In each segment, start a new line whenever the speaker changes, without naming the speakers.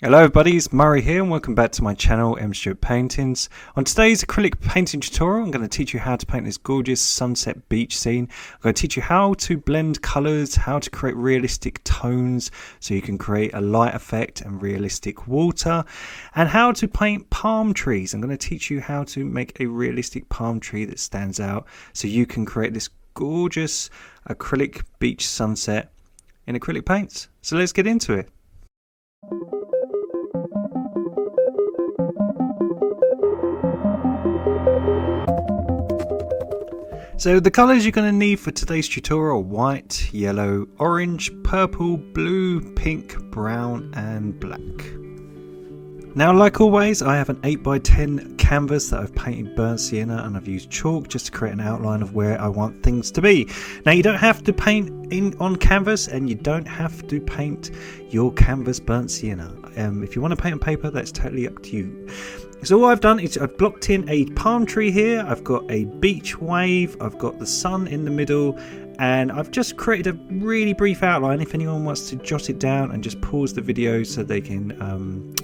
Hello everybody, it's Murray here and welcome back to my channel, M Stewart Paintings. On today's acrylic painting tutorial, I'm going to teach you how to paint this gorgeous sunset beach scene. I'm going to teach you how to blend colours, how to create realistic tones so you can create a light effect and realistic water, and how to paint palm trees. I'm going to teach you how to make a realistic palm tree that stands out so you can create this gorgeous acrylic beach sunset in acrylic paints. So let's get into it. So the colours you're going to need for today's tutorial are white, yellow, orange, purple, blue, pink, brown and black. Now like always I have an 8x10 canvas that I've painted burnt sienna and I've used chalk just to create an outline of where I want things to be. Now you don't have to paint on canvas and you don't have to paint your canvas burnt sienna. If you want to paint on paper, that's totally up to you. So all I've done is I've blocked in a palm tree here, I've got a beach wave, I've got the sun in the middle, and I've just created a really brief outline if anyone wants to jot it down and just pause the video so they can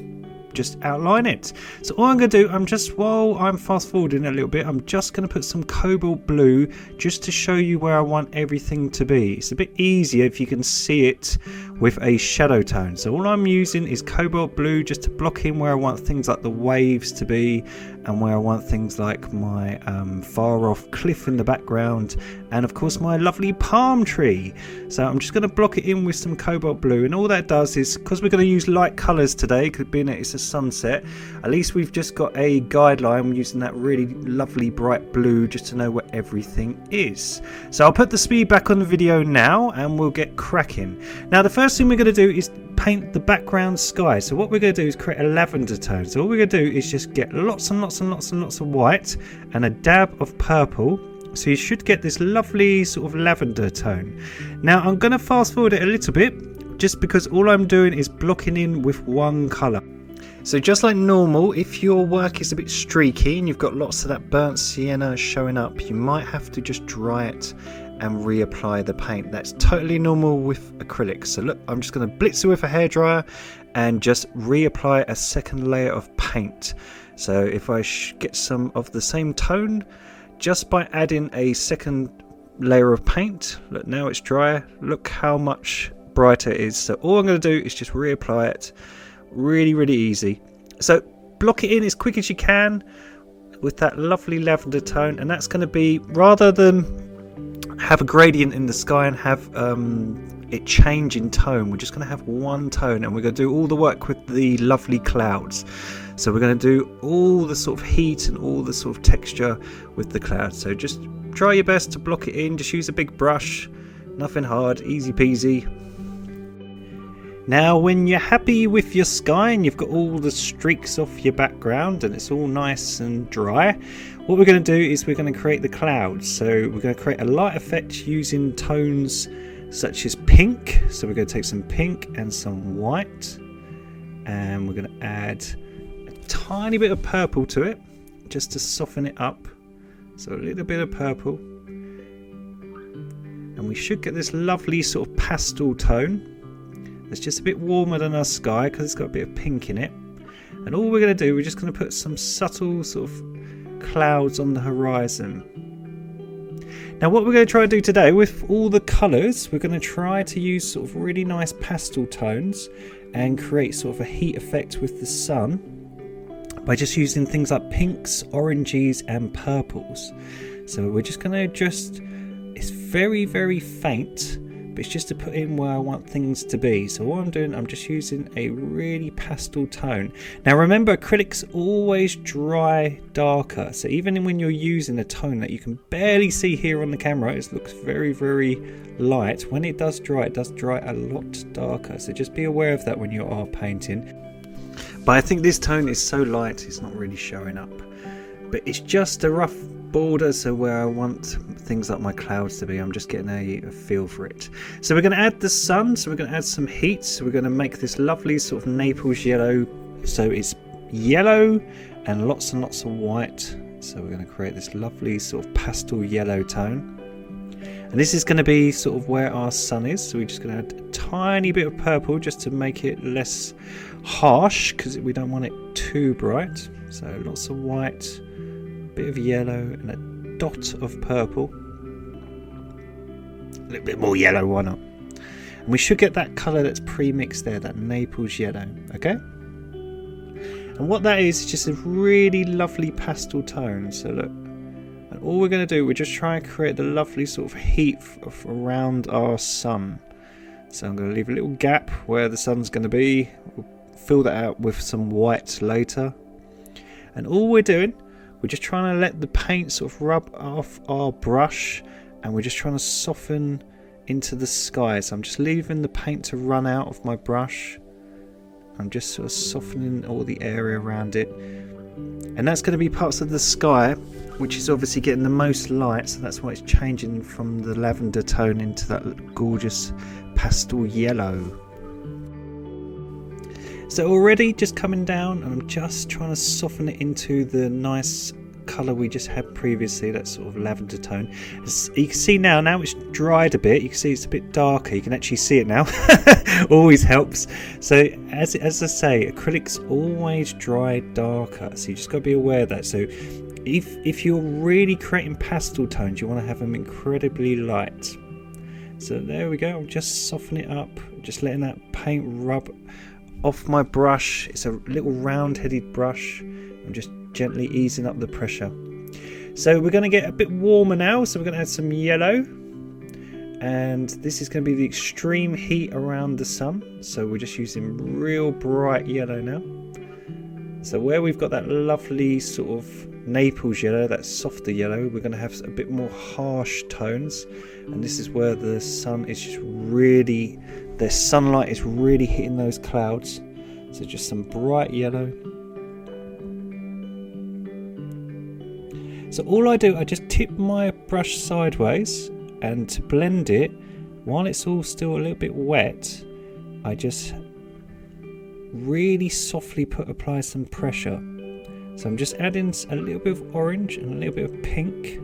just outline it. So all I'm going to do, while I'm fast forwarding a little bit, I'm just going to put some cobalt blue just to show you where I want everything to be. It's a bit easier if you can see it with a shadow tone. So all I'm using is cobalt blue just to block in where I want things like the waves to be and where I want things like my far off cliff in the background and of course my lovely palm tree. So I'm just going to block it in with some cobalt blue, and all that does is, because we're going to use light colours today, being that it's a sunset, at least we've just got a guideline using that really lovely bright blue just to know where everything is. So I'll put the speed back on the video now and we'll get cracking. Now the first thing we're going to do is paint the background sky. So what we're going to do is create a lavender tone. So all we're going to do is just get lots and lots and lots and lots of white and a dab of purple. So you should get this lovely sort of lavender tone. Now I'm going to fast forward it a little bit just because all I'm doing is blocking in with one colour. So just like normal, if your work is a bit streaky and you've got lots of that burnt sienna showing up, you might have to just dry it and reapply the paint. That's totally normal with acrylics. So look, I'm just going to blitz it with a hairdryer and just reapply a second layer of paint. So if I get some of the same tone, just by adding a second layer of paint, look, now it's dry, look how much brighter it is. So all I'm going to do is just reapply it. Really easy. So block it in as quick as you can with that lovely lavender tone, and that's going to be, rather than have a gradient in the sky and have it change in tone, we're just going to have one tone and we're going to do all the work with the lovely clouds. So we're going to do all the sort of heat and all the sort of texture with the clouds. So just try your best to block it in, just use a big brush, nothing hard, easy peasy. Now when you're happy with your sky and you've got all the streaks off your background and it's all nice and dry, what we're going to do is we're going to create the clouds. So we're going to create a light effect using tones such as pink. So we're going to take some pink and some white and we're going to add a tiny bit of purple to it just to soften it up. So a little bit of purple, and we should get this lovely sort of pastel tone. It's just a bit warmer than our sky because it's got a bit of pink in it. And all we're going to do, we're just going to put some subtle sort of clouds on the horizon. Now what we're going to try to do today with all the colours, we're going to try to use sort of really nice pastel tones and create sort of a heat effect with the sun by just using things like pinks, oranges and purples. So we're just going to it's very faint, but it's just to put in where I want things to be. So what I'm doing, I'm just using a really pastel tone. Now remember, acrylics always dry darker. So even when you're using a tone that you can barely see here on the camera, it looks very light. When it does dry a lot darker. So just be aware of that when you are painting. But I think this tone is so light, it's not really showing up. But it's just a rough border, so where I want things like my clouds to be, I'm just getting a feel for it. So we're going to add the sun, so we're going to add some heat, so we're going to make this lovely sort of Naples yellow, so it's yellow and lots of white. So we're going to create this lovely sort of pastel yellow tone, And this is going to be sort of where our sun is, so we're just going to add a tiny bit of purple just to make it less harsh, because we don't want it too bright. So lots of white, a bit of yellow, and a dot of purple. A little bit more yellow, why not? And we should get that colour that's pre-mixed there, that Naples yellow, okay? And what that is just a really lovely pastel tone. So look, and all we're going to do, we're just trying to create the lovely sort of heat around our sun. So I'm going to leave a little gap where the sun's going to be. We'll fill that out with some white later. And all we're doing, we're just trying to let the paint sort of rub off our brush, and we're just trying to soften into the sky. So I'm just leaving the paint to run out of my brush. I'm just sort of softening all the area around it. And that's going to be parts of the sky which is obviously getting the most light, so that's why it's changing from the lavender tone into that gorgeous pastel yellow. So already just coming down, and I'm just trying to soften it into the nice colour we just had previously, that sort of lavender tone. As you can see now it's dried a bit. You can see it's a bit darker. You can actually see it now. Always helps. So as I say, acrylics always dry darker, so you just got to be aware of that. So if you're really creating pastel tones, you want to have them incredibly light. So there we go. I'm just softening it up, just letting that paint rub off my brush. It's a little round-headed brush. I'm just gently easing up the pressure. So we're going to get a bit warmer now, so we're going to add some yellow, and this is going to be the extreme heat around the sun, so we're just using real bright yellow now. So where we've got that lovely sort of Naples yellow, that softer yellow, we're going to have a bit more harsh tones, and this is where the sun is just really, the sunlight is really hitting those clouds. So just some bright yellow. So all I do, I just tip my brush sideways, and to blend it, while it's all still a little bit wet, I just really softly apply some pressure. So I'm just adding a little bit of orange and a little bit of pink,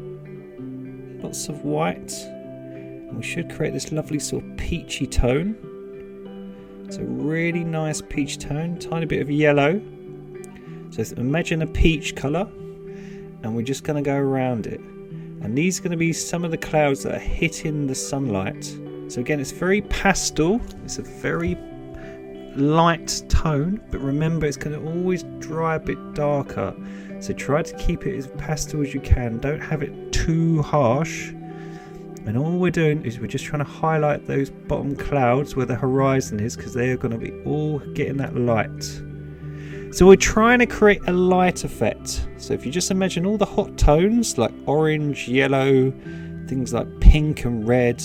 lots of white, and we should create this lovely sort of peachy tone. So really nice peach tone, tiny bit of yellow. So imagine a peach colour, and we're just going to go around it. And these are going to be some of the clouds that are hitting the sunlight. So again, it's very pastel, it's a very light tone, but remember it's going to always dry a bit darker. So try to keep it as pastel as you can, don't have it too harsh. And all we're doing is we're just trying to highlight those bottom clouds where the horizon is, because they're going to be all getting that light. So we're trying to create a light effect. So if you just imagine all the hot tones like orange, yellow, things like pink and red,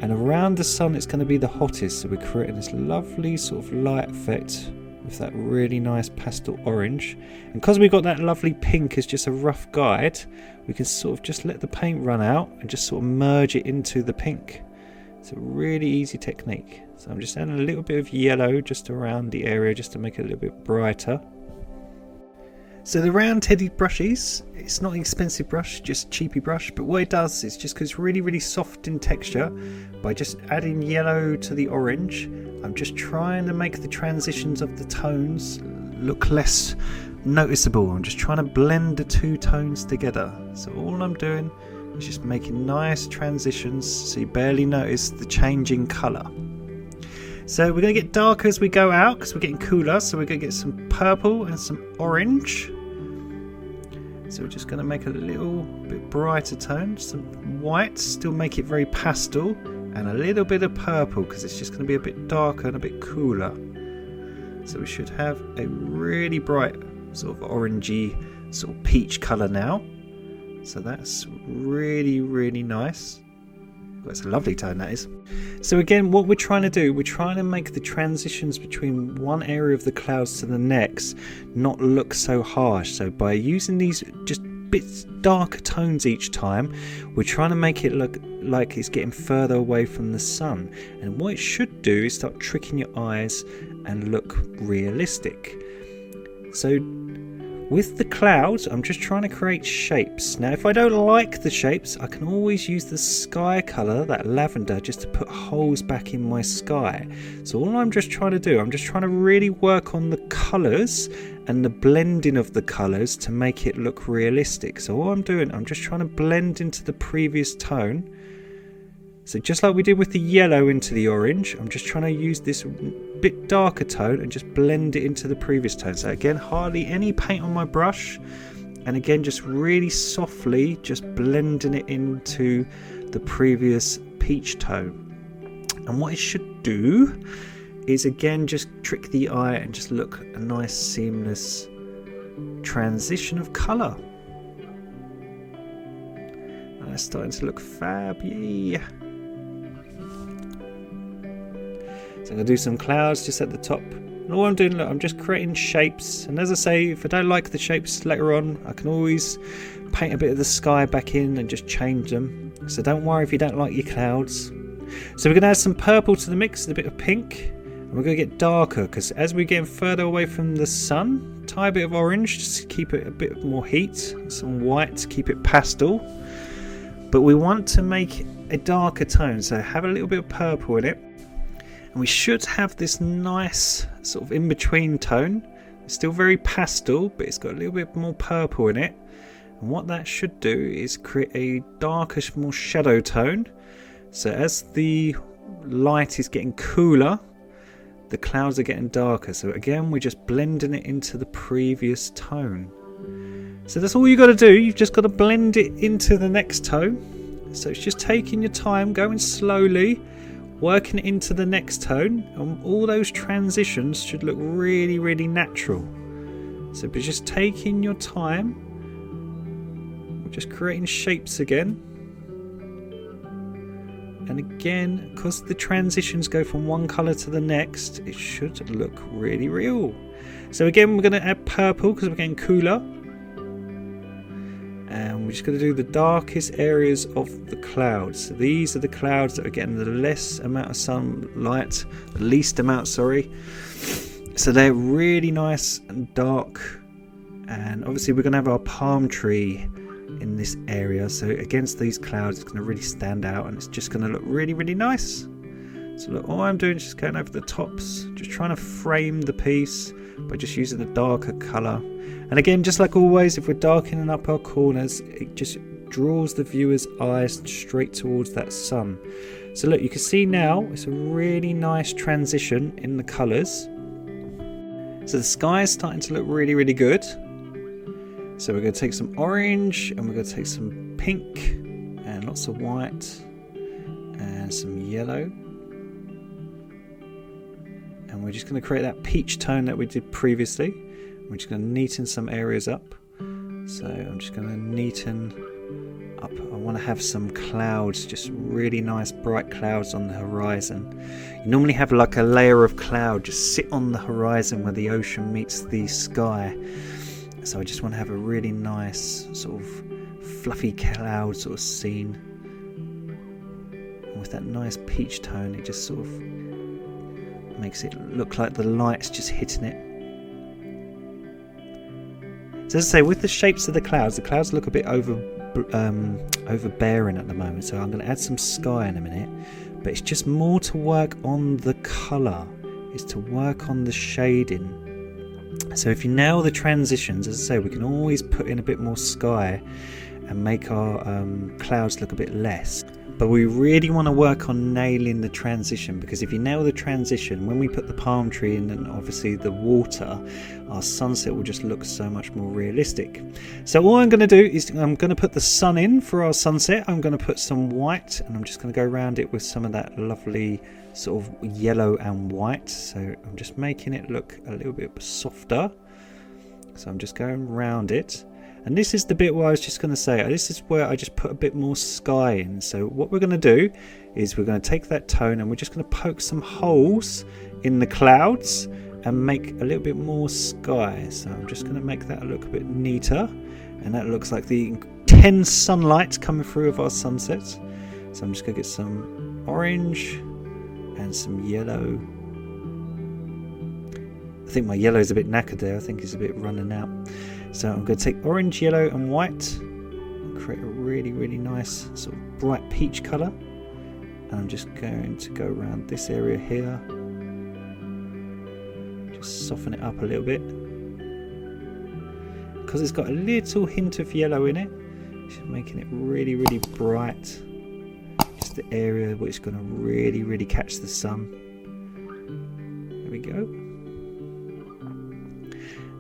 and around the sun it's going to be the hottest. So we're creating this lovely sort of light effect with that really nice pastel orange. And because we've got that lovely pink as just a rough guide, we can sort of just let the paint run out and just sort of merge it into the pink. It's a really easy technique. So I'm just adding a little bit of yellow just around the area just to make it a little bit brighter. So the round-headed brushes, it's not an expensive brush, just cheapy brush, but what it does is just because it's really soft in texture, by just adding yellow to the orange, I'm just trying to make the transitions of the tones look less noticeable. I'm just trying to blend the two tones together. So all I'm doing is just making nice transitions so you barely notice the changing colour. So we're going to get darker as we go out because we're getting cooler, so we're going to get some purple and some orange. So we're just going to make a little bit brighter tone, some white, still make it very pastel, and a little bit of purple because it's just going to be a bit darker and a bit cooler. So we should have a really bright sort of orangey sort of peach colour now. So that's really nice. Well, it's a lovely tone, that is. So again, what we're trying to do, we're trying to make the transitions between one area of the clouds to the next not look so harsh. So by using these just bits darker tones each time, we're trying to make it look like it's getting further away from the sun. And what it should do is start tricking your eyes and look realistic. So With the clouds, I'm just trying to create shapes. Now, if I don't like the shapes, I can always use the sky colour, that lavender, just to put holes back in my sky. So all I'm just trying to do, I'm just trying to really work on the colours and the blending of the colours to make it look realistic. So all I'm doing, I'm just trying to blend into the previous tone. So just like we did with the yellow into the orange, I'm just trying to use this bit darker tone and just blend it into the previous tone. So again, hardly any paint on my brush, and again just really softly just blending it into the previous peach tone. And what it should do is again just trick the eye and just look a nice seamless transition of colour. And it's starting to look fabby. So I'm going to do some clouds just at the top. And all I'm doing, look, I'm just creating shapes. And as I say, if I don't like the shapes later on, I can always paint a bit of the sky back in and just change them. So don't worry if you don't like your clouds. So we're going to add some purple to the mix, a bit of pink. And we're going to get darker because as we're getting further away from the sun, tie a bit of orange just to keep it a bit more heat. Some white to keep it pastel. But we want to make a darker tone, so have a little bit of purple in it. And we should have this nice sort of in-between tone. It's still very pastel, but it's got a little bit more purple in it. And what that should do is create a darker, more shadow tone. So as the light is getting cooler, the clouds are getting darker. So again, we're just blending it into the previous tone. So that's all you got to do. You've just got to blend it into the next tone. So it's just taking your time, going slowly, working it into the next tone, and all those transitions should look really, really natural. So by just taking your time, we're just creating shapes again. And again, because the transitions go from one colour to the next, it should look really real. So again, we're going to add purple because we're getting cooler. And we're just going to do the darkest areas of the clouds. So these are the clouds that are getting the less amount of sunlight, the least amount, sorry. So they're really nice and dark. And obviously we're going to have our palm tree in this area. So against these clouds, it's going to really stand out and it's just going to look really, really nice. So look, all I'm doing is just going over the tops, just trying to frame the piece by just using the darker colour. And again, just like always, if we're darkening up our corners, it just draws the viewer's eyes straight towards that sun. So look, you can see now it's a really nice transition in the colours. So the sky is starting to look really, really good. So we're going to take some orange and we're going to take some pink and lots of white and some yellow. And we're just going to create that peach tone that we did previously. We're just going to neaten some areas up. So I'm just going to neaten up. I want to have some clouds, just really nice bright clouds on the horizon. You normally have like a layer of cloud just sit on the horizon where the ocean meets the sky. So I just want to have a really nice sort of fluffy cloud sort of scene. And with that nice peach tone, it just sort of makes it look like the light's just hitting it. So as I say, with the shapes of the clouds look a bit overbearing at the moment. So I'm going to add some sky in a minute. But it's just more to work on the colour. It's to work on the shading. So if you nail the transitions, as I say, we can always put in a bit more sky and make our clouds look a bit less. But we really want to work on nailing the transition, because if you nail the transition, when we put the palm tree in and obviously the water, our sunset will just look so much more realistic. So all I'm going to do is I'm going to put the sun in for our sunset. I'm going to put some white and I'm just going to go around it with some of that lovely sort of yellow and white. So I'm just making it look a little bit softer. So I'm just going around it. And this is the bit where I was just going to say, this is where I just put a bit more sky in. So what we're going to do is we're going to take that tone and we're just going to poke some holes in the clouds and make a little bit more sky. So I'm just going to make that look a bit neater. And that looks like the intense sunlight coming through of our sunset. So I'm just going to get some orange and some yellow. I think my yellow is a bit knackered there. I think it's a bit running out. So I'm going to take orange, yellow and white and create a really, really nice sort of bright peach colour. And I'm just going to go around this area here. Just soften it up a little bit. Because it's got a little hint of yellow in it, just making it really, really bright. Just the area which is going to really, really catch the sun. There we go.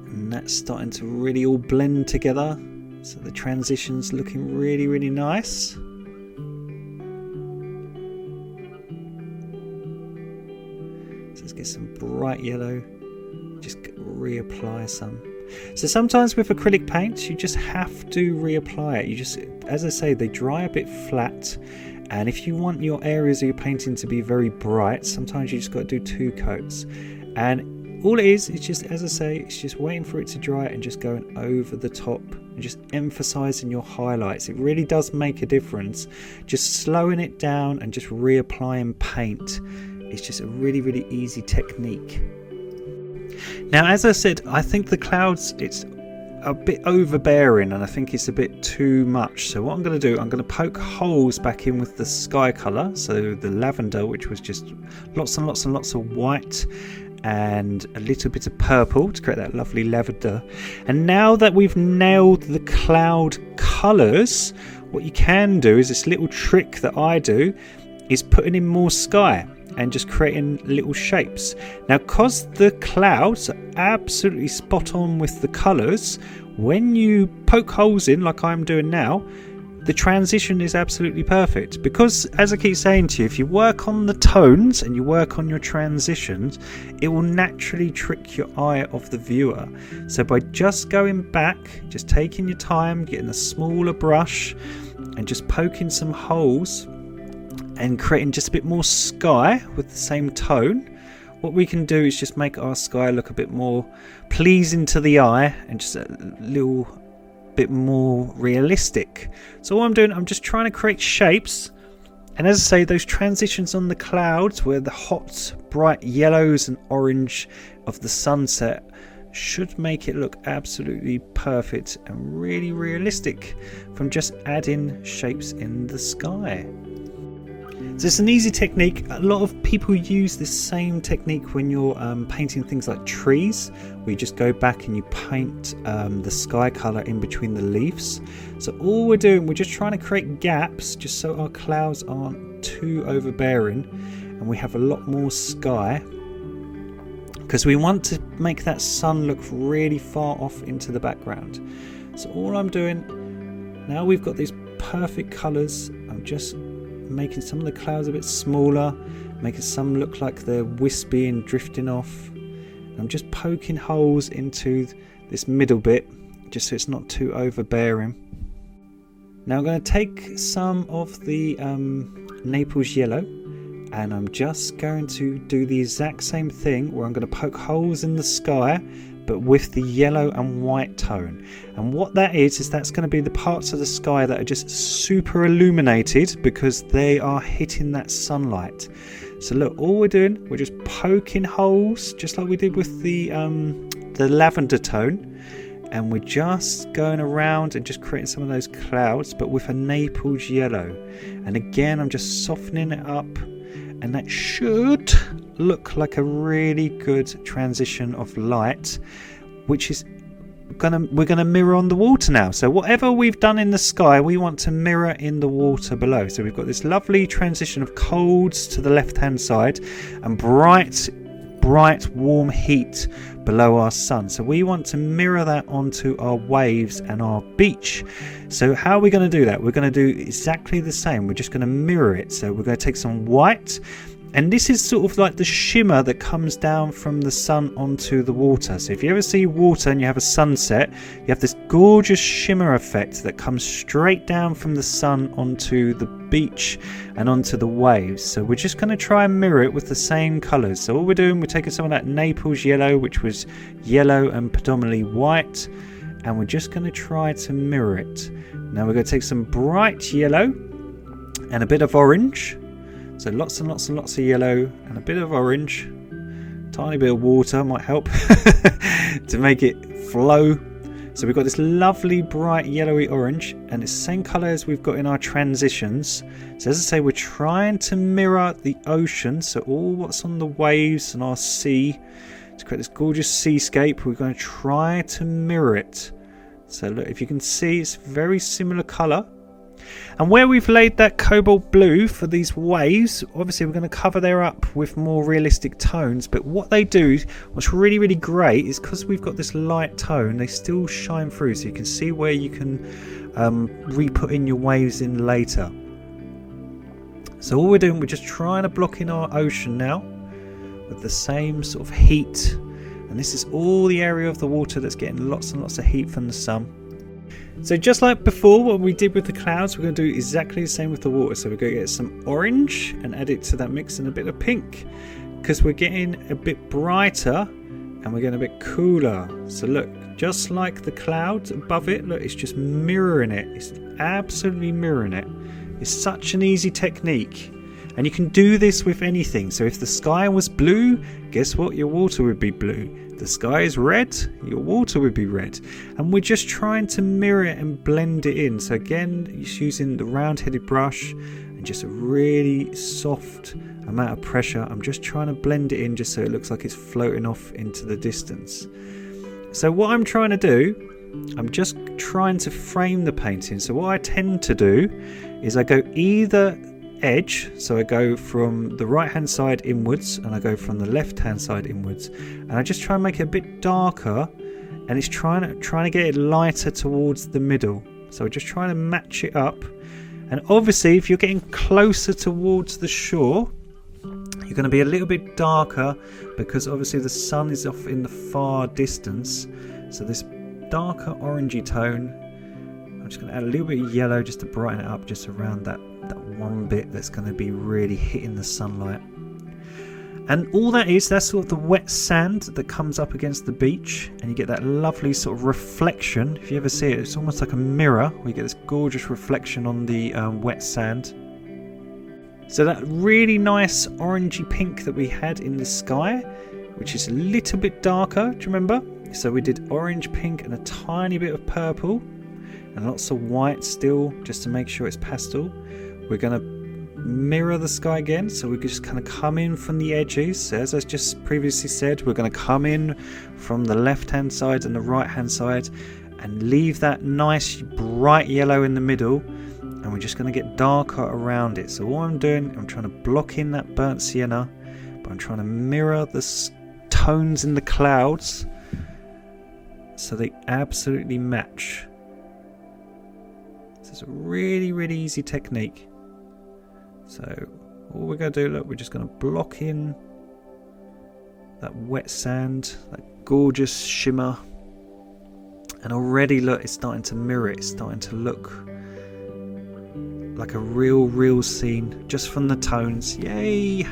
And that's starting to really all blend together. So the transition's looking really, really nice. So let's get some bright yellow. Just reapply some. So sometimes with acrylic paints, you just have to reapply it. You just, as I say, they dry a bit flat. And if you want your areas of your painting to be very bright, sometimes you just got to do 2 coats. And all it is just, as I say, it's just waiting for it to dry and just going over the top and just emphasizing your highlights. It really does make a difference. Just slowing it down and just reapplying paint. It's just a really, really easy technique. Now, as I said, I think the clouds, it's a bit overbearing and I think it's a bit too much. So what I'm going to do, I'm going to poke holes back in with the sky colour, so the lavender, which was just lots and lots and lots of white and a little bit of purple to create that lovely lavender. And now that we've nailed the cloud colours, what you can do is this little trick that I do is putting in more sky and just creating little shapes. Now, because the clouds are absolutely spot on with the colours, when you poke holes in like I'm doing now, the transition is absolutely perfect. Because, as I keep saying to you, if you work on the tones and you work on your transitions, it will naturally trick your eye of the viewer. So by just going back, just taking your time, getting a smaller brush and just poking some holes and creating just a bit more sky with the same tone, what we can do is just make our sky look a bit more pleasing to the eye and just a little bit more realistic. So what I'm doing, I'm just trying to create shapes, and as I say, those transitions on the clouds where the hot bright yellows and orange of the sunset should make it look absolutely perfect and really realistic from just adding shapes in the sky. So it's an easy technique. A lot of people use this same technique when you're painting things like trees, where you just go back and you paint the sky colour in between the leaves. So all we're doing, we're just trying to create gaps just so our clouds aren't too overbearing and we have a lot more sky, because we want to make that sun look really far off into the background. So all I'm doing, now we've got these perfect colours, I'm just making some of the clouds a bit smaller, making some look like they're wispy and drifting off. I'm just poking holes into this middle bit just so it's not too overbearing. Now I'm going to take some of the Naples yellow and I'm just going to do the exact same thing where I'm going to poke holes in the sky but with the yellow and white tone. And what that is that's going to be the parts of the sky that are just super illuminated because they are hitting that sunlight. So look, all we're doing, we're just poking holes just like we did with the lavender tone, and we're just going around and just creating some of those clouds but with a Naples yellow. And again, I'm just softening it up, and that should look like a really good transition of light, which is we're gonna mirror on the water now. So whatever we've done in the sky, we want to mirror in the water below. So we've got this lovely transition of colds to the left hand side and bright warm heat below our sun. So we want to mirror that onto our waves and our beach. So how are we going to do that? We're going to do exactly the same. We're just going to mirror it. So we're going to take some white, and this is sort of like the shimmer that comes down from the sun onto the water. So if you ever see water and you have a sunset, you have this gorgeous shimmer effect that comes straight down from the sun onto the beach and onto the waves. So we're just going to try and mirror it with the same colours. So all we're doing, we're taking some of that Naples yellow, which was yellow and predominantly white, and we're just going to try to mirror it. Now we're going to take some bright yellow and a bit of orange. So lots and lots and lots of yellow and a bit of orange Tiny bit of water might help to make it flow. So we've got this lovely bright yellowy orange, and it's the same colour as we've got in our transitions. So as I say, we're trying to mirror the ocean, so all what's on the waves and our sea, to create this gorgeous seascape. We're going to try to mirror it. So look, if you can see, it's very similar colour. And where we've laid that cobalt blue for these waves, obviously we're going to cover there up with more realistic tones. But what they do, what's really, really great, is because we've got this light tone, they still shine through. So you can see where you can re-put in your waves in later. So all we're doing, we're just trying to block in our ocean now with the same sort of heat. And this is all the area of the water that's getting lots and lots of heat from the sun. So just like before, what we did with the clouds, we're going to do exactly the same with the water. So we're going to get some orange and add it to that mix, and a bit of pink, because we're getting a bit brighter and we're getting a bit cooler. So look, just like the clouds above it, look, it's just mirroring it. It's absolutely mirroring it. It's such an easy technique. And you can do this with anything. So if the sky was blue, guess what? Your water would be blue. If the sky is red, your water would be red. And we're just trying to mirror it and blend it in. So again, just using the round-headed brush and just a really soft amount of pressure. I'm just trying to blend it in just so it looks like it's floating off into the distance. So what I'm trying to do, I'm just trying to frame the painting. So what I tend to do is I go either edge, so I go from the right hand side inwards and I go from the left hand side inwards, and I just try and make it a bit darker, and it's trying to get it lighter towards the middle. So we're just trying to match it up. And obviously if you're getting closer towards the shore, you're going to be a little bit darker, because obviously the sun is off in the far distance. So this darker orangey tone, I'm just going to add a little bit of yellow just to brighten it up, just around that one bit that's going to be really hitting the sunlight. And all that is, that's sort of the wet sand that comes up against the beach, and you get that lovely sort of reflection. If you ever see it, it's almost like a mirror. We get this gorgeous reflection on the wet sand. So that really nice orangey pink that we had in the sky, which is a little bit darker, do you remember? So we did orange, pink and a tiny bit of purple, and lots of white still, just to make sure it's pastel. We're going to mirror the sky again, so we just kind of come in from the edges. So as I just previously said, we're going to come in from the left hand side and the right hand side and leave that nice bright yellow in the middle, and we're just going to get darker around it. So all I'm doing, I'm trying to block in that burnt sienna, but I'm trying to mirror the tones in the clouds so they absolutely match. So it's a really, really easy technique. So all we're going to do, look, we're just going to block in that wet sand, that gorgeous shimmer. And already, look, it's starting to mirror it. It's starting to look like a real scene just from the tones. Yay!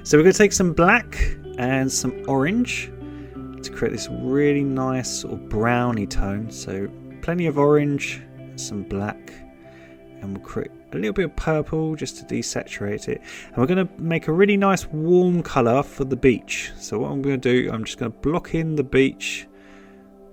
So we're going to take some black and some orange to create this really nice sort of browny tone. So plenty of orange, some black, and we'll create a little bit of purple just to desaturate it. And we're going to make a really nice warm colour for the beach. So what I'm going to do, I'm just going to block in the beach.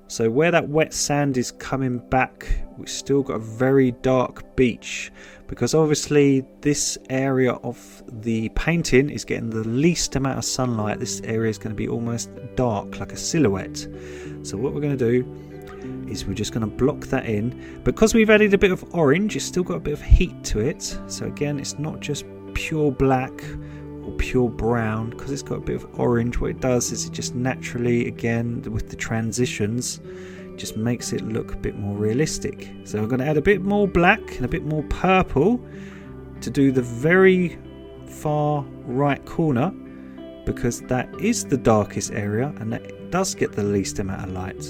So where that wet sand is coming back, we've still got a very dark beach, because obviously this area of the painting is getting the least amount of sunlight. This area is going to be almost dark, like a silhouette. So what we're going to do is we're just going to block that in. Because we've added a bit of orange, it's still got a bit of heat to it. So again, it's not just pure black or pure brown, because it's got a bit of orange. What it does is it just naturally, again with the transitions, just makes it look a bit more realistic. So I'm going to add a bit more black and a bit more purple to do the very far right corner, because that is the darkest area and that does get the least amount of light.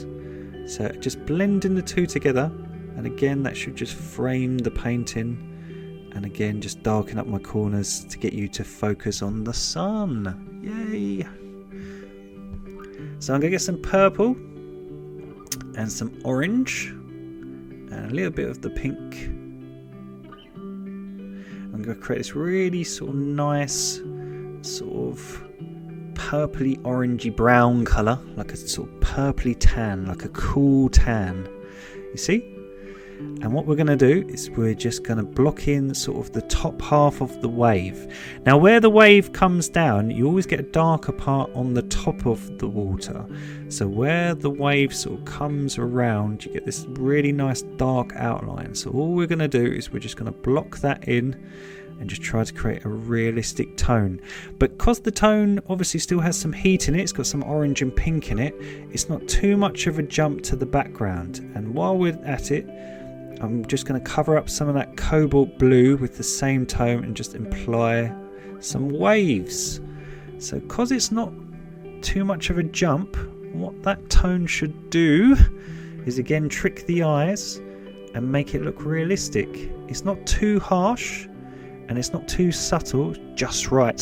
So just blending the two together, and again that should just frame the painting. And again, just darken up my corners to get you to focus on the sun. Yay! So I'm going to get some purple and some orange and a little bit of the pink. I'm going to create this really sort of nice, sort of purpley orangey brown colour, like a sort of purpley tan, like a cool tan. You see? And what we're going to do is we're just going to block in sort of the top half of the wave. Now where the wave comes down, you always get a darker part on the top of the water. So where the wave sort of comes around, you get this really nice dark outline. So all we're going to do is we're just going to block that in and just try to create a realistic tone. But because the tone obviously still has some heat in it, it's got some orange and pink in it, it's not too much of a jump to the background. And while we're at it, I'm just going to cover up some of that cobalt blue with the same tone and just imply some waves. So because it's not too much of a jump, what that tone should do is again trick the eyes and make it look realistic. It's not too harsh and it's not too subtle, just right.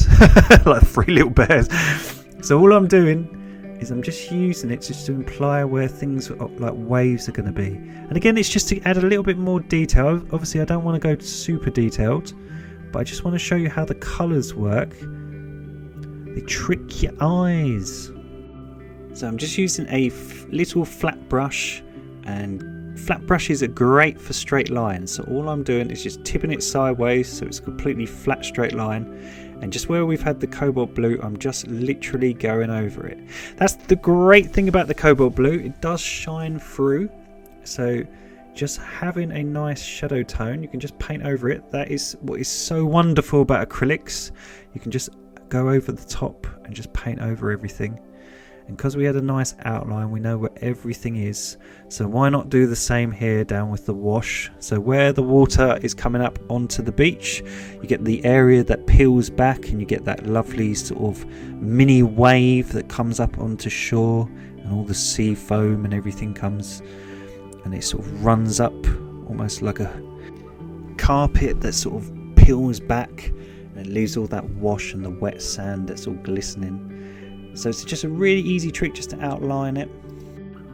Like Three Little Bears. So all I'm doing is I'm just using it just to imply where things like waves are going to be. And again, it's just to add a little bit more detail. Obviously I don't want to go super detailed, but I just want to show you how the colours work. They trick your eyes. So I'm just using a little flat brush, and flat brushes are great for straight lines. So all I'm doing is just tipping it sideways so it's a completely flat straight line. And just where we've had the cobalt blue, I'm just literally going over it. That's the great thing about the cobalt blue. It does shine through. So just having a nice shadow tone, you can just paint over it. That is what is so wonderful about acrylics. You can just go over the top and just paint over everything. And because we had a nice outline, we know where everything is. So why not do the same here down with the wash? So where the water is coming up onto the beach, you get the area that peels back and you get that lovely sort of mini wave that comes up onto shore, and all the sea foam and everything comes and it sort of runs up almost like a carpet that sort of peels back and it leaves all that wash and the wet sand that's all glistening. So it's just a really easy trick just to outline it.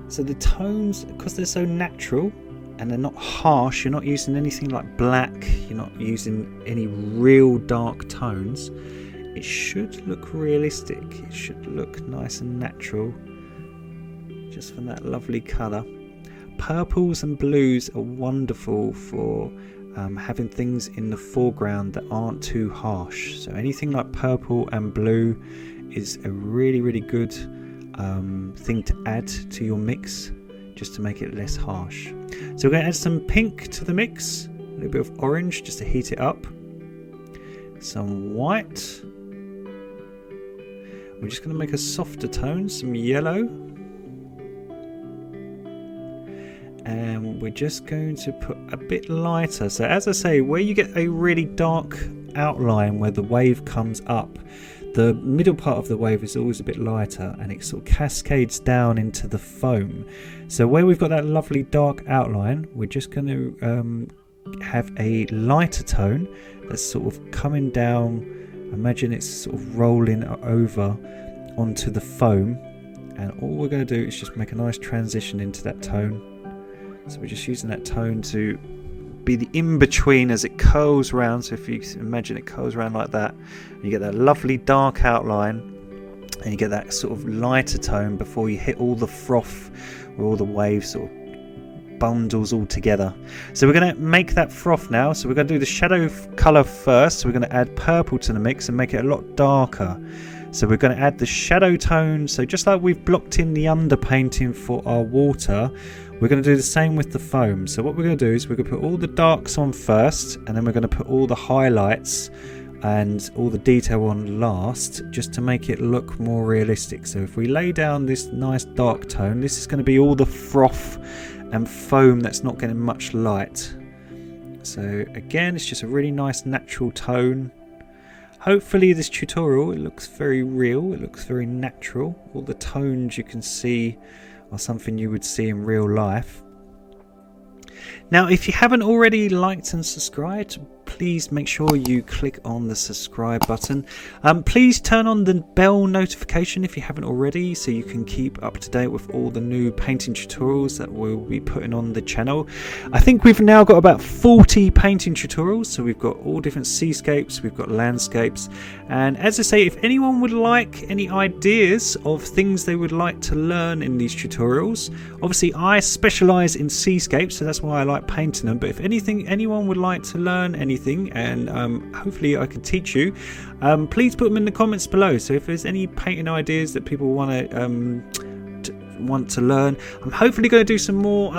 So the tones, because they're so natural and they're not harsh, you're not using anything like black, you're not using any real dark tones, it should look realistic. It should look nice and natural, just from that lovely colour. Purples and blues are wonderful for having things in the foreground that aren't too harsh. So anything like purple and blue is a really good thing to add to your mix, just to make it less harsh. So we're going to add some pink to the mix, a little bit of orange just to heat it up, some white, we're just going to make a softer tone, some yellow, and we're just going to put a bit lighter. So as I say, where you get a really dark outline where the wave comes up, the middle part of the wave is always a bit lighter and it sort of cascades down into the foam. So where we've got that lovely dark outline, we're just going to have a lighter tone that's sort of coming down Imagine it's sort of rolling over onto the foam, and all we're going to do is just make a nice transition into that tone. So we're just using that tone to be the in-between as it curls round. So if you imagine it curls around like that, and you get that lovely dark outline, and you get that sort of lighter tone before you hit all the froth where all the waves sort of bundles all together. So we're going to make that froth now. So we're going to do the shadow colour first. So we're going to add purple to the mix and make it a lot darker. So we're going to add the shadow tone. So just like we've blocked in the underpainting for our water, we're going to do the same with the foam. So what we're going to do is we're going to put all the darks on first, and then we're going to put all the highlights and all the detail on last, just to make it look more realistic. So if we lay down this nice dark tone, this is going to be all the froth and foam that's not getting much light. So again, it's just a really nice natural tone. Hopefully this tutorial, it looks very real, it looks very natural. All the tones you can see are something you would see in real life. Now, if you haven't already liked and subscribed, please make sure you click on the subscribe button. Please turn on the bell notification if you haven't already, so you can keep up to date with all the new painting tutorials that we'll be putting on the channel. I think we've now got about 40 painting tutorials, so we've got all different seascapes, we've got landscapes, and as I say, if anyone would like any ideas of things they would like to learn in these tutorials, obviously I specialise in seascapes, so that's why I like painting them, but if anyone would like to learn anything, and hopefully I can teach you, please put them in the comments below. So if there's any painting ideas that people want to learn, I'm hopefully going to do some more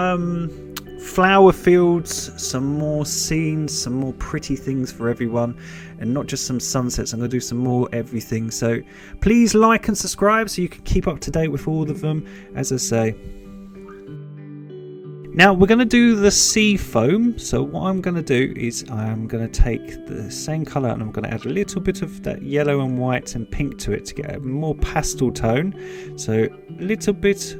flower fields, some more scenes, some more pretty things for everyone, and not just some sunsets. I'm going to do some more everything. So please like and subscribe so you can keep up to date with all of them, as I say. Now we're going to do the Seafoam. So what I'm going to do is I'm going to take the same colour and I'm going to add a little bit of that yellow and white and pink to it to get a more pastel tone. So a little bit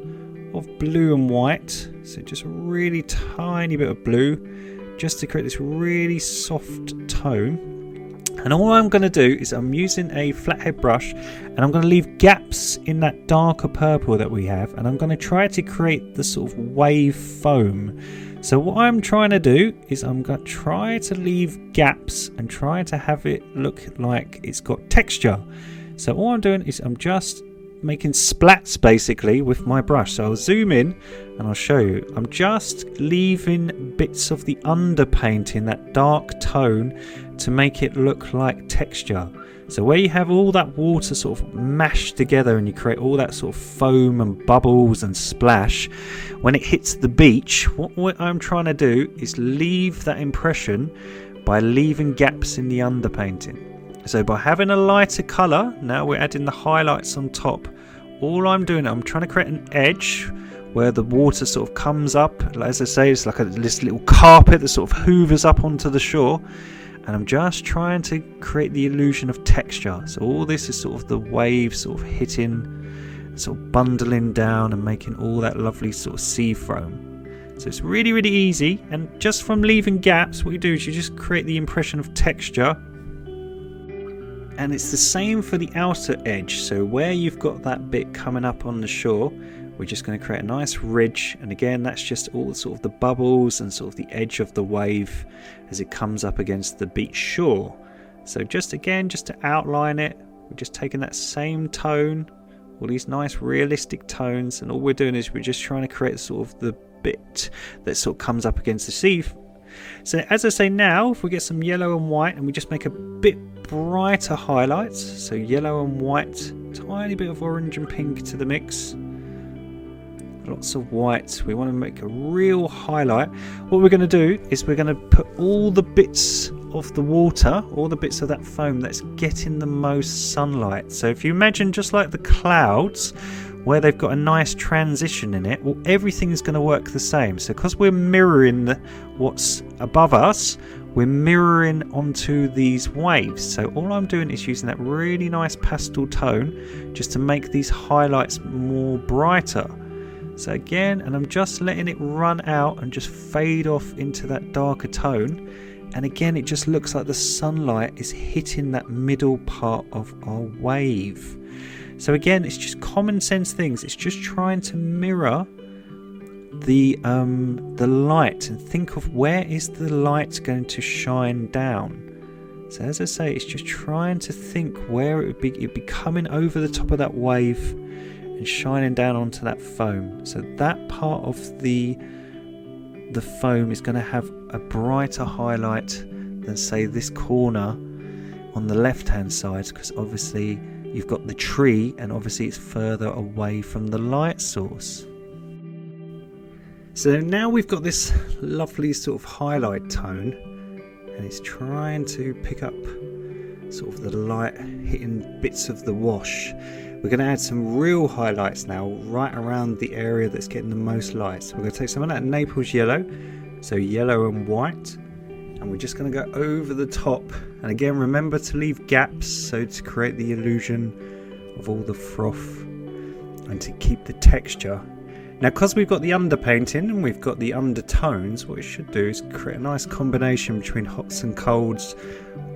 of blue and white. So just a really tiny bit of blue, just to create this really soft tone. And all I'm going to do is I'm using a flathead brush, and I'm going to leave gaps in that darker purple that we have, and I'm going to try to create the sort of wave foam. So what I'm trying to do is I'm going to try to leave gaps and try to have it look like it's got texture. So all I'm doing is I'm just making splats basically with my brush. So I'll zoom in and I'll show you. I'm just leaving bits of the underpainting, that dark tone, to make it look like texture. So where you have all that water sort of mashed together and you create all that sort of foam and bubbles and splash, when it hits the beach, what I'm trying to do is leave that impression by leaving gaps in the underpainting. So by having a lighter colour, now we're adding the highlights on top. All I'm doing, I'm trying to create an edge where the water sort of comes up. As I say, it's like this little carpet that sort of hoovers up onto the shore. And I'm just trying to create the illusion of texture. So all this is sort of the waves sort of hitting, sort of bundling down and making all that lovely sort of sea foam. So it's really, really easy. And just from leaving gaps, what you do is you just create the impression of texture. And it's the same for the outer edge. So where you've got that bit coming up on the shore, we're just going to create a nice ridge, and again that's just all sort of the bubbles and sort of the edge of the wave as it comes up against the beach shore. So just again, just to outline it, we're just taking that same tone, all these nice realistic tones, and all we're doing is we're just trying to create sort of the bit that sort of comes up against the sea. So as I say, now if we get some yellow and white and we just make a bit brighter highlights, so yellow and white, tiny bit of orange and pink to the mix, lots of white. We want to make a real highlight. What we're going to do is we're going to put all the bits of the water, all the bits of that foam that's getting the most sunlight. So if you imagine just like the clouds where they've got a nice transition in it, well, everything's going to work the same. So because we're mirroring what's above us, we're mirroring onto these waves. So all I'm doing is using that really nice pastel tone just to make these highlights more brighter. So again, and I'm just letting it run out and just fade off into that darker tone. And again, it just looks like the sunlight is hitting that middle part of our wave. So again, it's just common sense things. It's just trying to mirror the light and think of where is the light going to shine down. So as I say, it's just trying to think where it'd be coming over the top of that wave and shining down onto that foam. So that part of the foam is going to have a brighter highlight than, say, this corner on the left hand side, because obviously you've got the tree and obviously it's further away from the light source. So now we've got this lovely sort of highlight tone, and it's trying to pick up sort of the light hitting bits of the wash. We're going to add some real highlights now right around the area that's getting the most light. So we're going to take some of that Naples yellow, so yellow and white, and we're just going to go over the top. And again, remember to leave gaps so to create the illusion of all the froth and to keep the texture. Now, because we've got the underpainting and we've got the undertones, what it should do is create a nice combination between hots and colds,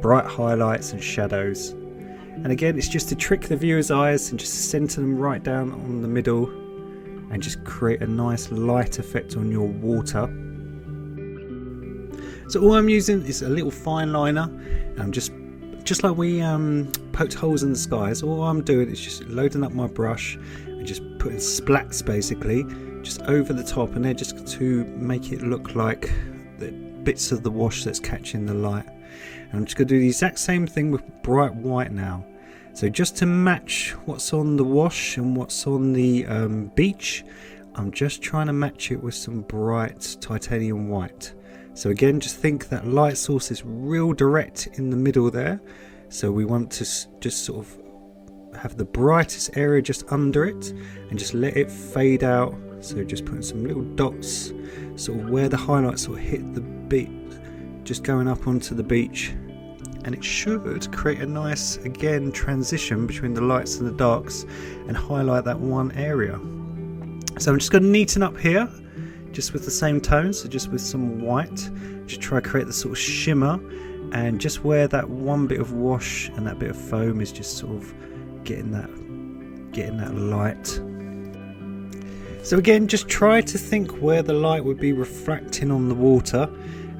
bright highlights and shadows. And again, it's just to trick the viewer's eyes and just center them right down on the middle and just create a nice light effect on your water. So all I'm using is a little fine liner, and I'm just like we poked holes in the skies. All I'm doing is just loading up my brush and just putting splats basically just over the top, and they're just to make it look like the bits of the wash that's catching the light. And I'm just going to do the exact same thing with bright white now. So just to match what's on the wash and what's on the beach, I'm just trying to match it with some bright titanium white. So again, just think that light source is real direct in the middle there. So we want to just sort of have the brightest area just under it and just let it fade out. So just putting some little dots sort of where the highlights sort of hit the beach, just going up onto the beach. And it should create a nice, again, transition between the lights and the darks and highlight that one area. So I'm just going to neaten up here just with the same tone, so just with some white, just try to create the sort of shimmer, and just where that one bit of wash and that bit of foam is just sort of getting that light. So again, just try to think where the light would be refracting on the water,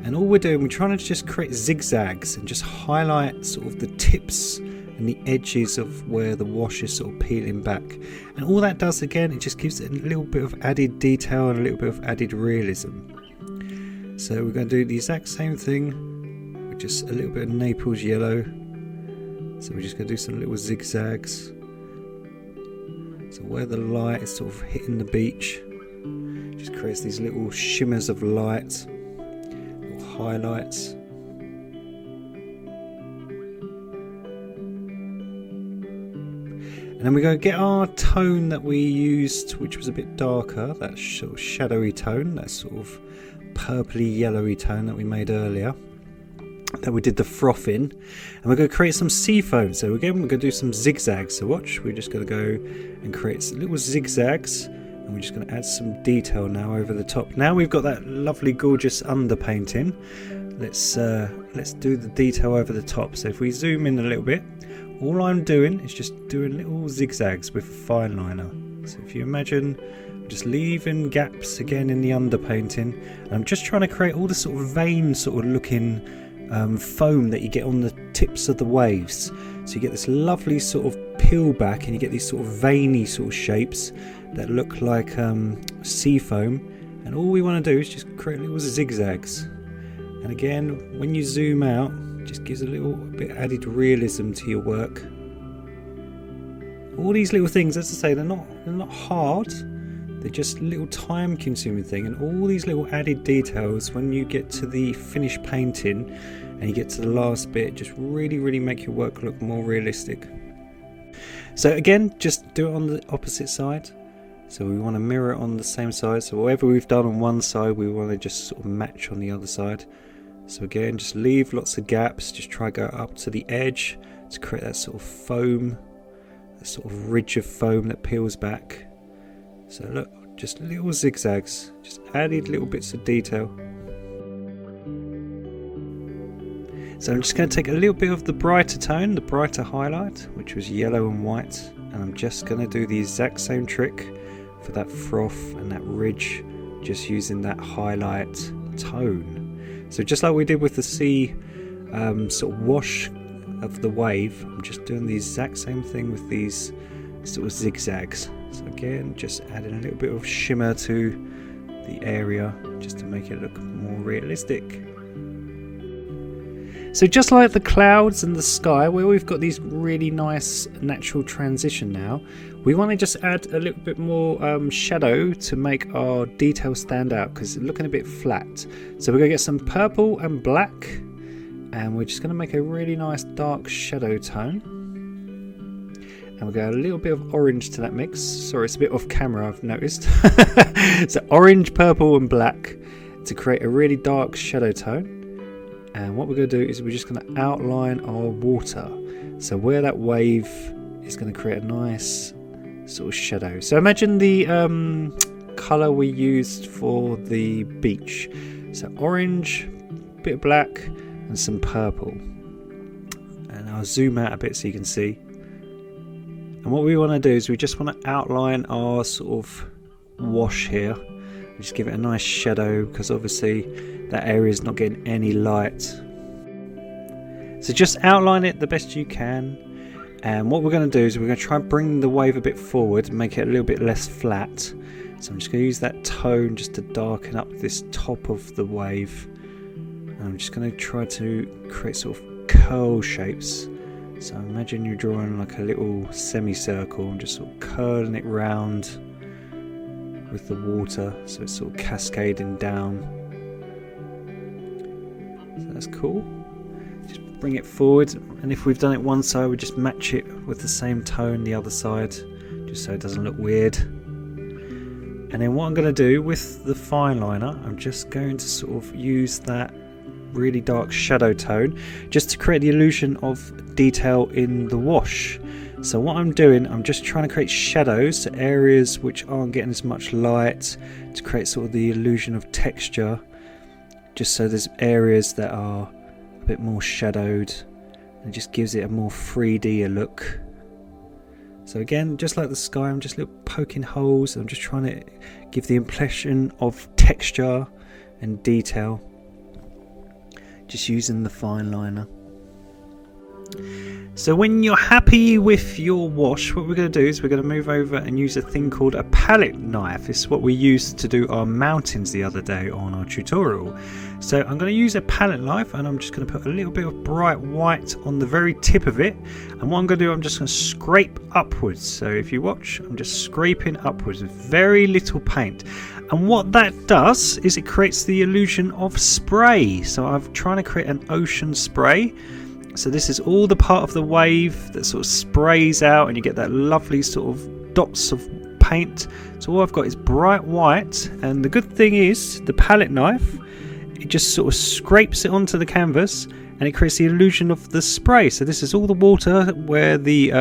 and all we're doing, we're trying to just create zigzags and just highlight sort of the tips and the edges of where the wash is sort of peeling back. And all that does, again, it just gives it a little bit of added detail and a little bit of added realism. So we're going to do the exact same thing with just a little bit of Naples yellow. So we're just going to do some little zigzags. So where the light is sort of hitting the beach, just creates these little shimmers of light, little highlights. And then we're going to get our tone that we used, which was a bit darker, that sort of shadowy tone, that sort of purpley yellowy tone that we made earlier, that we did the froth in. And we're going to create some seafoam. So again, we're going to do some zigzags. So watch, we're just going to go and create some little zigzags, and we're just going to add some detail now over the top. Now we've got that lovely, gorgeous underpainting. Let's do the detail over the top. So if we zoom in a little bit, all I'm doing is just doing little zigzags with a fine liner. So if you imagine, just leaving gaps again in the underpainting, and I'm just trying to create all the sort of vein sort of looking foam that you get on the tips of the waves. So you get this lovely sort of peel back, and you get these sort of veiny sort of shapes that look like seafoam. And all we want to do is just create little zigzags. And again, when you zoom out, just gives a little bit added realism to your work. All these little things, as I say, they're not hard. They're just little time-consuming thing, and all these little added details, when you get to the finished painting and you get to the last bit, just really make your work look more realistic. So again, just do it on the opposite side. So we want to mirror it on the same side. So whatever we've done on one side, we want to just sort of match on the other side. So again, just leave lots of gaps, just try to go up to the edge to create that sort of foam, that sort of ridge of foam that peels back. So look, just little zigzags, just added little bits of detail. So I'm just going to take a little bit of the brighter tone, the brighter highlight, which was yellow and white, and I'm just going to do the exact same trick for that froth and that ridge, just using that highlight tone. So just like we did with the sea sort of wash of the wave, I'm just doing the exact same thing with these sort of zigzags. So again, just adding a little bit of shimmer to the area just to make it look more realistic. So just like the clouds and the sky, where we've got these really nice natural transition now, we want to just add a little bit more shadow to make our detail stand out, because it's looking a bit flat. So we're going to get some purple and black, and we're just going to make a really nice dark shadow tone. And we'll go a little bit of orange to that mix. Sorry, it's a bit off camera, I've noticed. So orange, purple and black to create a really dark shadow tone. And what we're going to do is we're just going to outline our water. So where that wave is going to create a nice sort of shadow. So imagine the colour we used for the beach. So orange, a bit of black and some purple. And I'll zoom out a bit so you can see. And what we want to do is we just want to outline our sort of wash here. Just give it a nice shadow, because obviously that area is not getting any light. So just outline it the best you can. And what we're going to do is we're going to try and bring the wave a bit forward and make it a little bit less flat. So I'm just going to use that tone just to darken up this top of the wave. And I'm just going to try to create sort of curl shapes. So imagine you're drawing like a little semicircle and just sort of curling it round with the water, so it's sort of cascading down. So that's cool. Just bring it forward, and if we've done it one side, we just match it with the same tone the other side, just so it doesn't look weird. And then what I'm going to do with the fine liner, I'm just going to sort of use that really dark shadow tone just to create the illusion of detail in the wash. So what I'm doing, I'm just trying to create shadows to areas which aren't getting as much light, to create sort of the illusion of texture, just so there's areas that are a bit more shadowed, and it just gives it a more 3D look. So again, just like the sky, I'm just little poking holes. I'm just trying to give the impression of texture and detail, just using the fine liner. So when you're happy with your wash, what we're going to do is we're going to move over and use a thing called a palette knife. This is what we used to do our mountains the other day on our tutorial. So I'm going to use a palette knife, and I'm just going to put a little bit of bright white on the very tip of it. And what I'm going to do, I'm just going to scrape upwards. So if you watch, I'm just scraping upwards with very little paint. And what that does is it creates the illusion of spray. So I'm trying to create an ocean spray. So this is all the part of the wave that sort of sprays out, and you get that lovely sort of dots of paint. So all I've got is bright white, and the good thing is the palette knife, it just sort of scrapes it onto the canvas and it creates the illusion of the spray. So this is all the water where the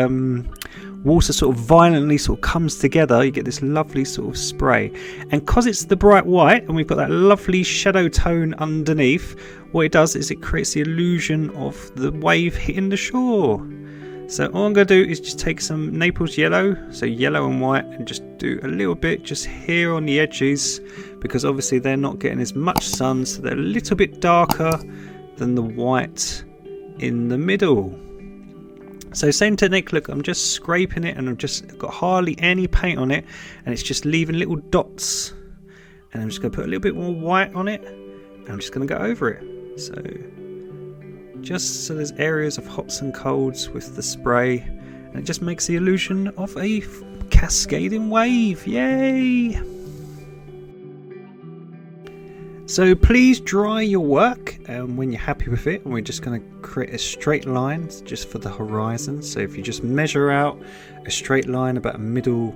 water sort of violently sort of comes together. You get this lovely sort of spray, and because it's the bright white and we've got that lovely shadow tone underneath, what it does is it creates the illusion of the wave hitting the shore. So all I'm going to do is just take some Naples yellow, so yellow and white, and just do a little bit just here on the edges, because obviously they're not getting as much sun, so they're a little bit darker than the white in the middle. So same technique, look, I'm just scraping it, and I've just got hardly any paint on it, and it's just leaving little dots. And I'm just going to put a little bit more white on it, and I'm just going to go over it. So just so there's areas of hots and colds with the spray, and it just makes the illusion of a cascading wave. Yay! So please dry your work when you're happy with it, and we're just going to create a straight line just for the horizon. So if you just measure out a straight line about the middle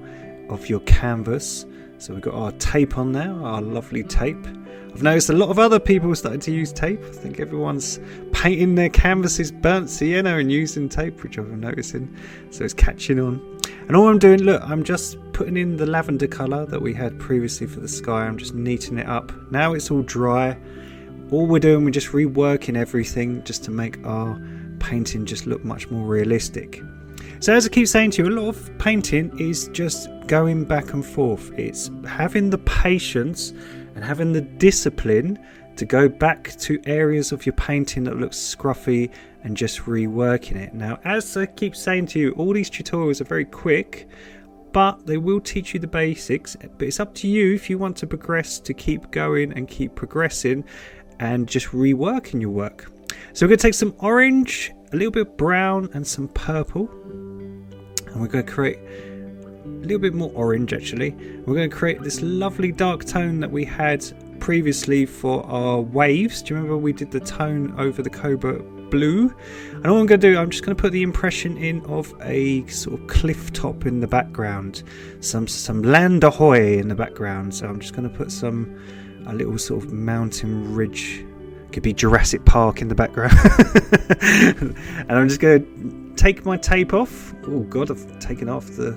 of your canvas. So we've got our tape on there, our lovely tape. I've noticed a lot of other people started to use tape. I think everyone's painting their canvases burnt sienna and using tape, which I'm noticing. So it's catching on. And all I'm doing, look, I'm just putting in the lavender colour that we had previously for the sky. I'm just neatening it up. Now it's all dry. all we're doing, we're just reworking everything just to make our painting just look much more realistic. So as I keep saying to you, a lot of painting is just going back and forth. It's having the patience and having the discipline to go back to areas of your painting that looks scruffy and just reworking it. Now, as I keep saying to you, all these tutorials are very quick, but they will teach you the basics. But it's up to you if you want to progress, to keep going and keep progressing and just reworking your work. So we're going to take some orange, a little bit of brown and some purple, and we're going to create a little bit more orange actually. We're going to create this lovely dark tone that we had previously for our waves. Do you remember we did the tone over the cobalt blue? And all I'm going to do, I'm just going to put the impression in of a sort of cliff top in the background, some land ahoy in the background. So I'm just going to put a little sort of mountain ridge. Could be Jurassic Park in the background. And I'm just going to take my tape off. Oh god, I've taken off the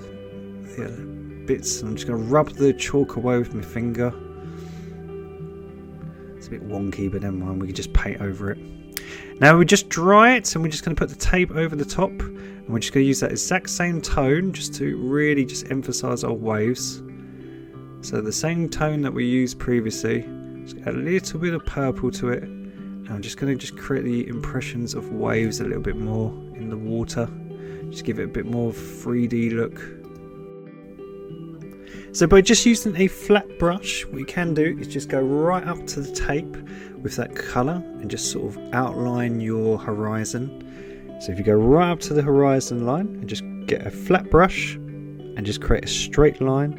bits. I'm just going to rub the chalk away with my finger. It's a bit wonky, but never mind, we can just paint over it. Now we just dry it, and we're just going to put the tape over the top, and we're just going to use that exact same tone just to really just emphasize our waves. So the same tone that we used previously, just add a little bit of purple to it. I'm just going to create the impressions of waves a little bit more in the water. Just give it a bit more 3D look. So by just using a flat brush, what you can do is just go right up to the tape with that colour and just sort of outline your horizon. So if you go right up to the horizon line and just get a flat brush and just create a straight line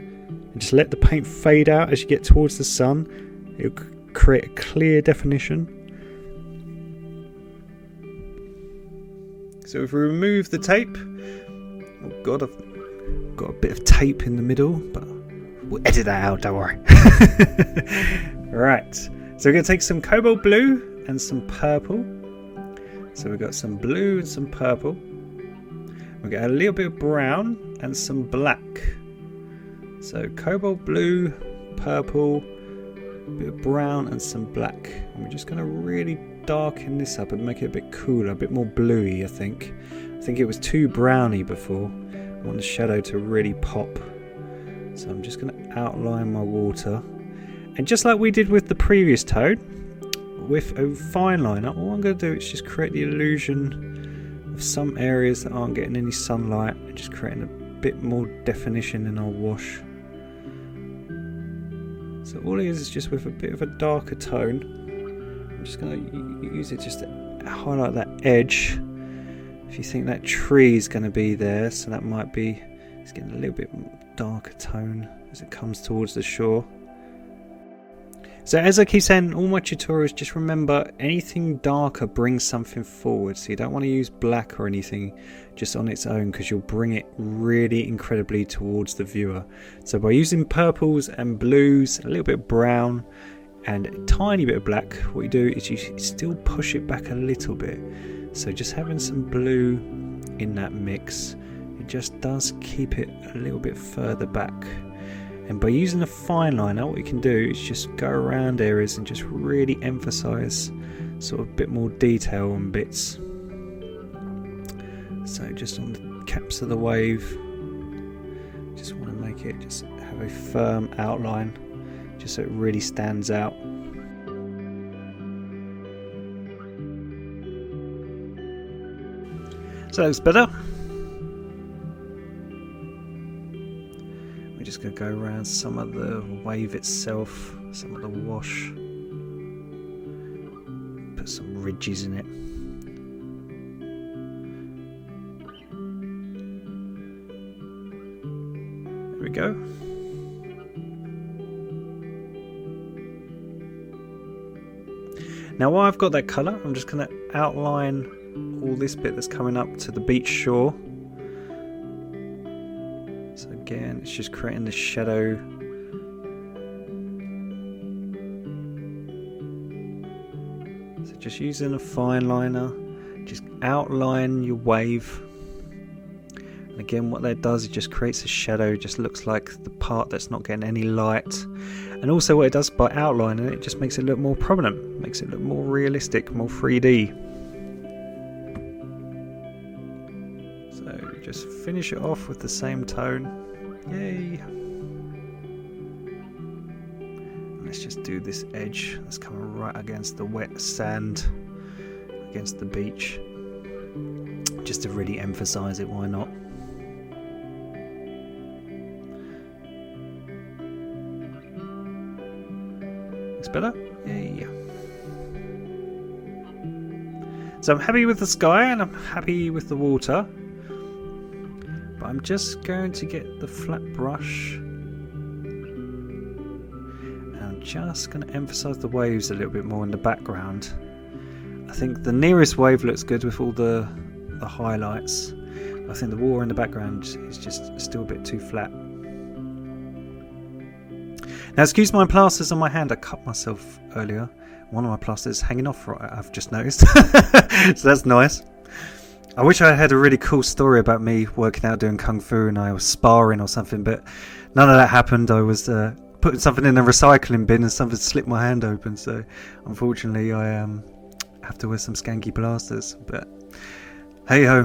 and just let the paint fade out as you get towards the sun, it'll create a clear definition. So if we remove the tape, oh god, I've got a bit of tape in the middle, but we'll edit that out, don't worry. Right, so we're going to take some cobalt blue and some purple. So we've got some blue and some purple. We've got a little bit of brown and some black. So cobalt blue, purple, a bit of brown and some black. And we're just going to really darken this up and make it a bit cooler, a bit more bluey. I think it was too browny before. I want the shadow to really pop. So I'm just going to outline my water, and just like we did with the previous tone with a fine liner, all I'm going to do is just create the illusion of some areas that aren't getting any sunlight and just creating a bit more definition in our wash. So all it is just with a bit of a darker tone. I'm just going to use it just to highlight that edge. If you think that tree is going to be there, so that might be, it's getting a little bit darker tone as it comes towards the shore. So as I keep saying in all my tutorials, just remember anything darker brings something forward. So you don't want to use black or anything just on its own, because you'll bring it really incredibly towards the viewer. So by using purples and blues, a little bit of brown and a tiny bit of black, what you do is you still push it back a little bit. So just having some blue in that mix, it just does keep it a little bit further back. And by using a fine liner, what you can do is just go around areas and just really emphasize sort of a bit more detail on bits. So just on the caps of the wave, just want to make it just have a firm outline, just so it really stands out. So that looks better. We're just going to go around some of the wave itself, some of the wash, put some ridges in it. There we go. Now while I've got that colour, I'm just going to outline all this bit that's coming up to the beach shore. So again, it's just creating the shadow. So just using a fine liner, just outline your wave. Again, what that does, it just creates a shadow, just looks like the part that's not getting any light. And also what it does by outlining it, just makes it look more prominent, makes it look more realistic, more 3D. So just finish it off with the same tone. Yay! And let's just do this edge that's coming right against the wet sand, against the beach. Just to really emphasize it, why not? Better? Yay. So I'm happy with the sky and I'm happy with the water, but I'm just going to get the flat brush and I'm just going to emphasize the waves a little bit more in the background. I think the nearest wave looks good with all the highlights. I think the water in the background is just still a bit too flat. Now, excuse my plasters on my hand. I cut myself earlier. One of my plasters hanging off, right, I've just noticed. So that's nice. I wish I had a really cool story about me working out doing kung fu and I was sparring or something, but none of that happened. I was putting something in a recycling bin and something slipped my hand open. So unfortunately, I have to wear some skanky plasters. But hey ho.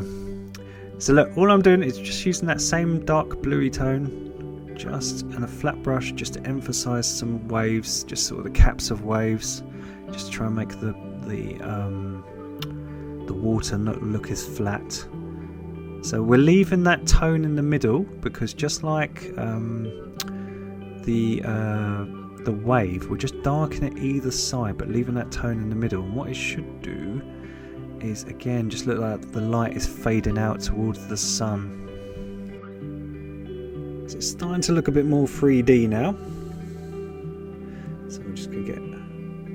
So look, all I'm doing is just using that same dark bluey tone. And a flat brush just to emphasize some waves, just sort of the caps of waves, just to try and make the water not look as flat. So we're leaving that tone in the middle because just like the wave, we're just darkening it either side but leaving that tone in the middle. And what it should do is again just look like the light is fading out towards the sun. So it's starting to look a bit more 3D now. So we're just going to get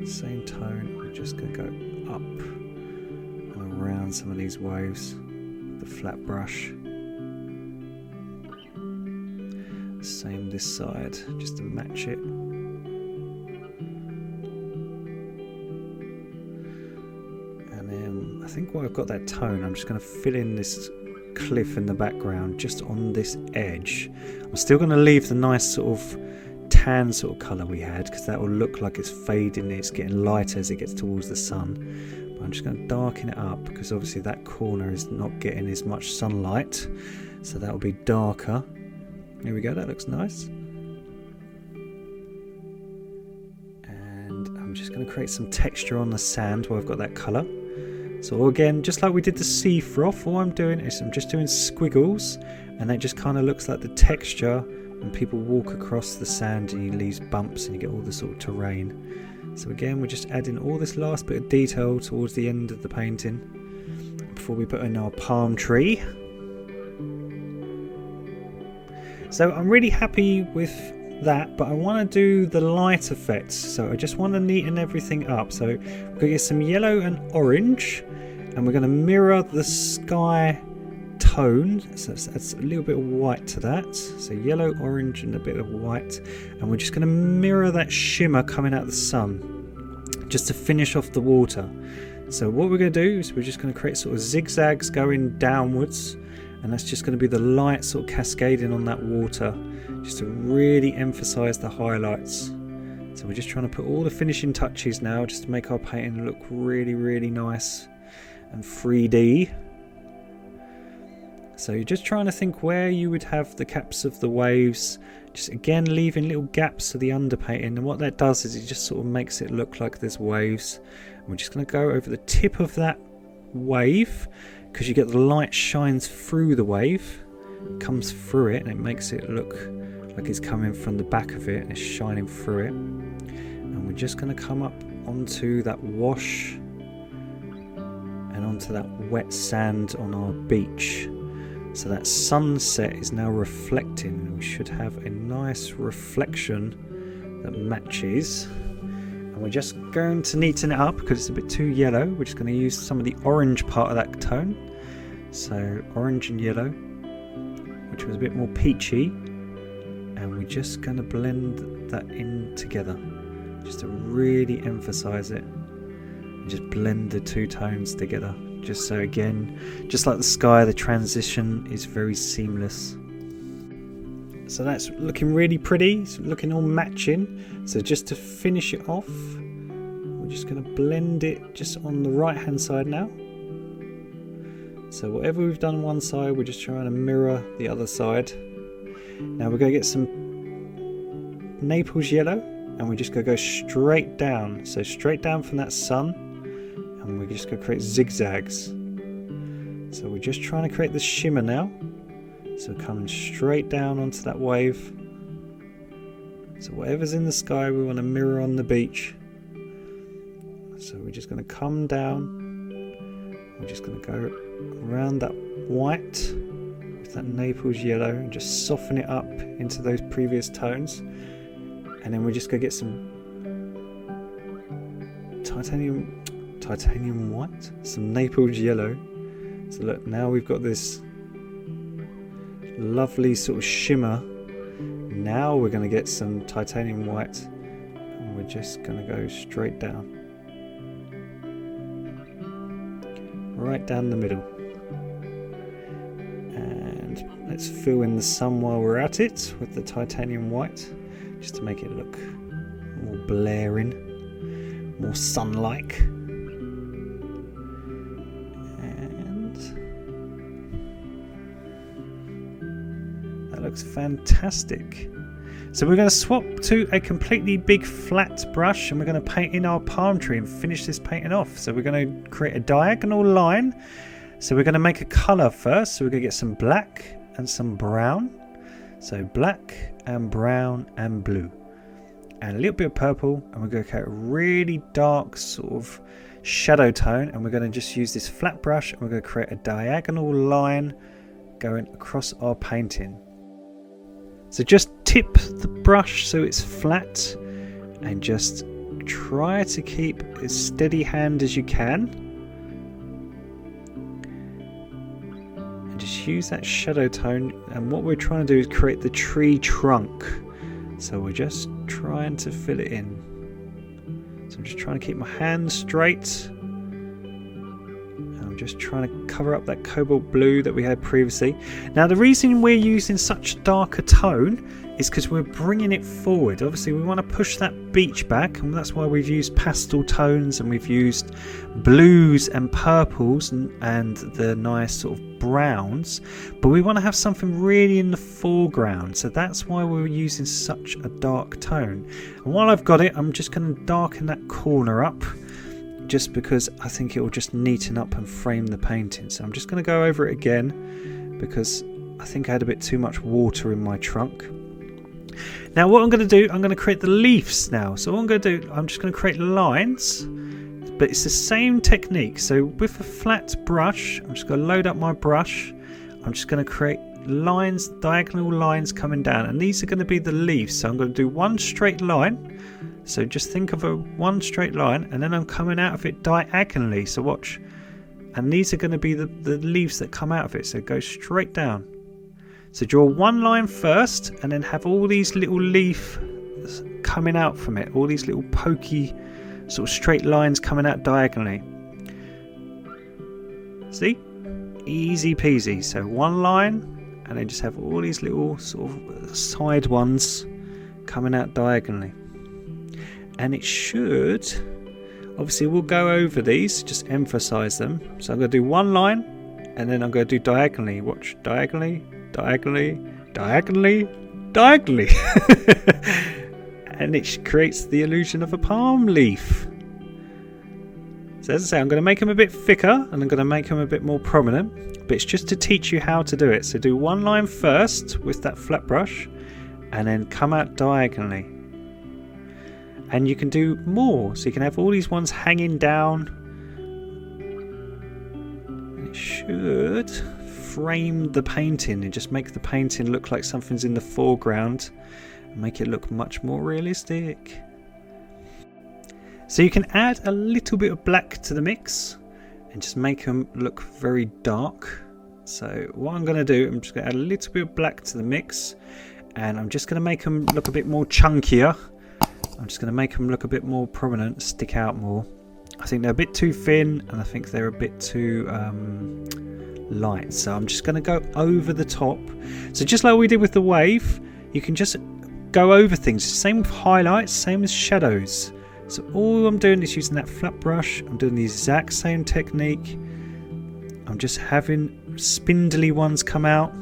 the same tone. We're just going to go up and around some of these waves with the flat brush. Same this side, just to match it. And then I think while I've got that tone, I'm just going to fill in this cliff in the background just on this edge. I'm still going to leave the nice sort of tan sort of colour we had because that will look like it's fading, it's getting lighter as it gets towards the sun. But I'm just going to darken it up because obviously that corner is not getting as much sunlight, so that will be darker. Here we go, that looks nice. And I'm just going to create some texture on the sand where I've got that colour. So again, just like we did the sea froth, all I'm doing is I'm just doing squiggles, and that just kind of looks like the texture when people walk across the sand and you leave bumps and you get all the sort of terrain. So again, we're just adding all this last bit of detail towards the end of the painting before we put in our palm tree. So I'm really happy with that, but I want to do the light effects, so I just want to neaten everything up. So we're going to get some yellow and orange, and we're going to mirror the sky tone, so that's a little bit of white to that. So yellow, orange and a bit of white, and we're just going to mirror that shimmer coming out of the sun just to finish off the water. So what we're going to do is we're just going to create sort of zigzags going downwards, and that's just going to be the light sort of cascading on that water, just to really emphasize the highlights. So we're just trying to put all the finishing touches now just to make our painting look really, really nice and 3D. So you're just trying to think where you would have the caps of the waves, just again leaving little gaps for the underpainting, and what that does is it just sort of makes it look like there's waves. And we're just going to go over the tip of that wave, because you get the light shines through the wave, it comes through it, and it makes it look like it's coming from the back of it and it's shining through it. And we're just going to come up onto that wash and onto that wet sand on our beach. So that sunset is now reflecting. We should have a nice reflection that matches. And we're just going to neaten it up because it's a bit too yellow. We're just going to use some of the orange part of that tone. So orange and yellow, which was a bit more peachy. And we're just going to blend that in together, just to really emphasize it. And just blend the two tones together. just so again, just like the sky, the transition is very seamless. So that's looking really pretty, it's looking all matching. So just to finish it off, we're just going to blend it just on the right hand side now. So whatever we've done on one side, we're just trying to mirror the other side. Now we're going to get some Naples yellow, and we're just going to go straight down. So straight down from that sun, and we're just going to create zigzags. So we're just trying to create the shimmer now. So we're coming straight down onto that wave. So whatever's in the sky, we want to mirror on the beach. So we're just going to come down. We're just going to go around that white with that Naples yellow and just soften it up into those previous tones. And then we're just going to get some titanium white, some Naples yellow. So look, now we've got this lovely sort of shimmer. Now we're going to get some titanium white, and we're just going to go straight down, right down the middle. And let's fill in the sun while we're at it with the titanium white, just to make it look more blaring, more sun-like. Looks fantastic. So we're going to swap to a completely big flat brush, and we're going to paint in our palm tree and finish this painting off. So we're going to create a diagonal line. So we're going to make a colour first. So we're going to get some black and some brown. So black and brown and blue, and a little bit of purple, and we're going to create a really dark sort of shadow tone, and we're going to just use this flat brush, and we're going to create a diagonal line going across our painting. So just tip the brush so it's flat, and just try to keep as steady hand as you can, and just use that shadow tone. And what we're trying to do is create the tree trunk, so we're just trying to fill it in. So I'm just trying to keep my hand straight. Just trying to cover up that cobalt blue that we had previously. Now the reason we're using such a darker tone is because we're bringing it forward. Obviously we want to push that beach back, and that's why we've used pastel tones, and we've used blues and purples and the nice sort of browns, but we want to have something really in the foreground, so that's why we're using such a dark tone. And while I've got it, I'm just going to darken that corner up, just because I think it will just neaten up and frame the painting. So I'm just going to go over it again, because I think I had a bit too much water in my trunk. Now what I'm going to do, I'm going to create the leaves now. So what I'm going to do, I'm just going to create lines, but it's the same technique. So with a flat brush, I'm just going to load up my brush. I'm just going to create lines, diagonal lines coming down, and these are going to be the leaves. So I'm going to do one straight line. So just think of one straight line, and then I'm coming out of it diagonally. So watch. And these are going to be the leaves that come out of it. So go straight down. So draw one line first, and then have all these little leaves coming out from it. All these little pokey sort of straight lines coming out diagonally. See? Easy peasy. So one line, and then just have all these little sort of side ones coming out diagonally. And it should, obviously we'll go over these, just emphasize them. So I'm going to do one line, and then I'm going to do diagonally. Watch, diagonally, diagonally, diagonally, diagonally. And it creates the illusion of a palm leaf. So as I say, I'm going to make them a bit thicker, and I'm going to make them a bit more prominent, but it's just to teach you how to do it. So do one line first with that flat brush, and then come out diagonally. And you can do more, so you can have all these ones hanging down. It should frame the painting and just make the painting look like something's in the foreground and make it look much more realistic. So you can add a little bit of black to the mix and just make them look very dark. So what I'm going to do, I'm just going to add a little bit of black to the mix, and I'm just going to make them look a bit more chunkier. I'm just going to make them look a bit more prominent, stick out more. I think they're a bit too thin, and I think they're a bit too light. So I'm just going to go over the top. So just like we did with the wave, you can just go over things. Same with highlights, same as shadows. So all I'm doing is using that flat brush. I'm doing the exact same technique. I'm just having spindly ones come out.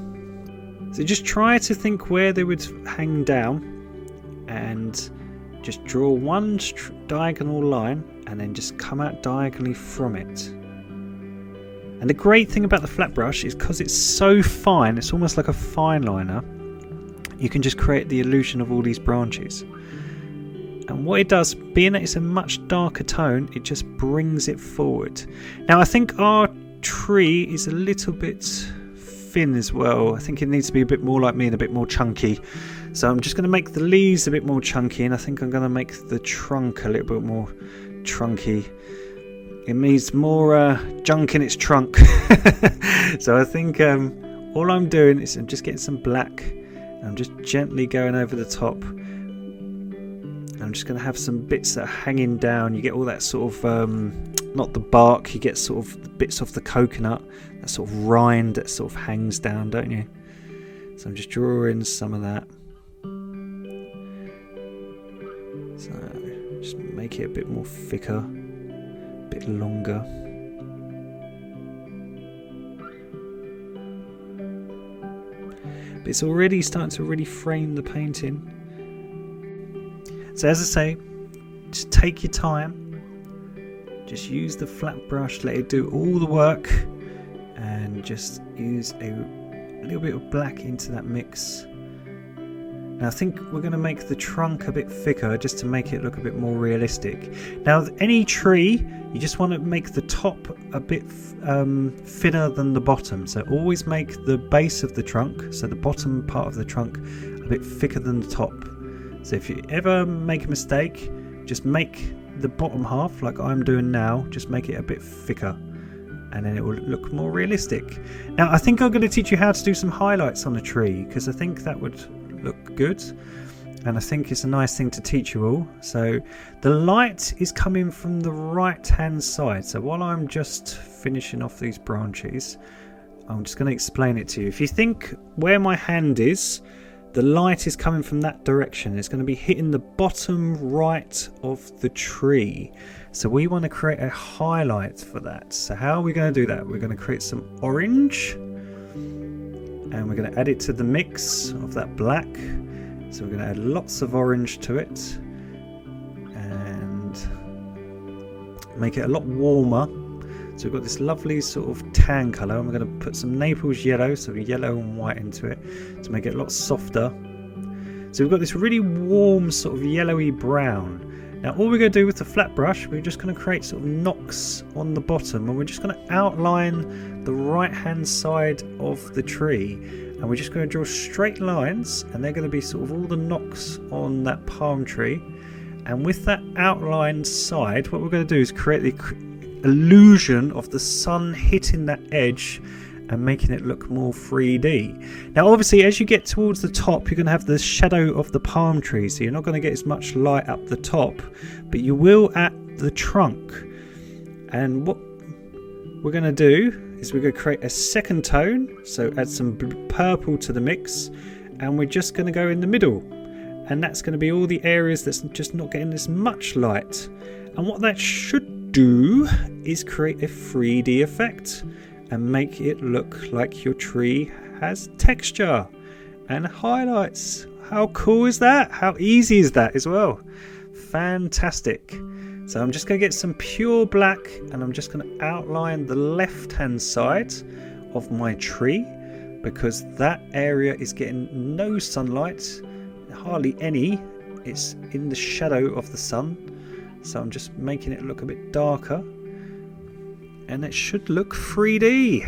So just try to think where they would hang down, and just draw one diagonal line and then just come out diagonally from it. And the great thing about the flat brush is because it's so fine, it's almost like a fine liner, you can just create the illusion of all these branches. And what it does, being that it's a much darker tone, it just brings it forward. Now I think our tree is a little bit thin as well. I think it needs to be a bit more like me and a bit more chunky. So I'm just going to make the leaves a bit more chunky, and I think I'm going to make the trunk a little bit more trunky. It needs more junk in its trunk. So I think all I'm doing is I'm just getting some black, and I'm just gently going over the top. I'm just going to have some bits that are hanging down. You get all that sort of, not the bark, you get sort of the bits off the coconut, that sort of rind that sort of hangs down, don't you? So I'm just drawing some of that. So just make it a bit more thicker, a bit longer. But it's already starting to really frame the painting. So as I say, just take your time. Just use the flat brush, let it do all the work, and just use a little bit of black into that mix. Now I think we're going to make the trunk a bit thicker just to make it look a bit more realistic. Now any tree, you just want to make the top a bit thinner than the bottom. So always make the base of the trunk, so the bottom part of the trunk, a bit thicker than the top. So if you ever make a mistake, just make the bottom half, like I'm doing now, just make it a bit thicker, and then it will look more realistic. Now I think I'm going to teach you how to do some highlights on a tree, because I think that would look good, and I think it's a nice thing to teach you all. So the light is coming from the right hand side. So while I'm just finishing off these branches, I'm just going to explain it to you. If you think where my hand is, the light is coming from that direction. It's going to be hitting the bottom right of the tree. So we want to create a highlight for that. So how are we going to do that? We're going to create some orange, and we're going to add it to the mix of that black. So we're going to add lots of orange to it and make it a lot warmer. So we've got this lovely sort of tan colour, and we're going to put some Naples yellow, so yellow and white into it to make it a lot softer. So we've got this really warm sort of yellowy brown. Now all we're going to do with the flat brush, we're just going to create sort of knocks on the bottom, and we're just going to outline the right hand side of the tree, and we're just going to draw straight lines, and they're going to be sort of all the knocks on that palm tree. And with that outlined side, what we're going to do is create the illusion of the sun hitting that edge and making it look more 3D. Now obviously as you get towards the top, you're going to have the shadow of the palm tree, so you're not going to get as much light up the top, but you will at the trunk. And what we're going to do is we're going to create a second tone, so add some purple to the mix, and we're just going to go in the middle, and that's going to be all the areas that's just not getting as much light. And what that should do is create a 3D effect and make it look like your tree has texture and highlights. How cool is that? How easy is that as well? Fantastic. So I'm just going to get some pure black, and I'm just going to outline the left hand side of my tree, because that area is getting no sunlight, hardly any. It's in the shadow of the sun. So I'm just making it look a bit darker, and it should look 3D.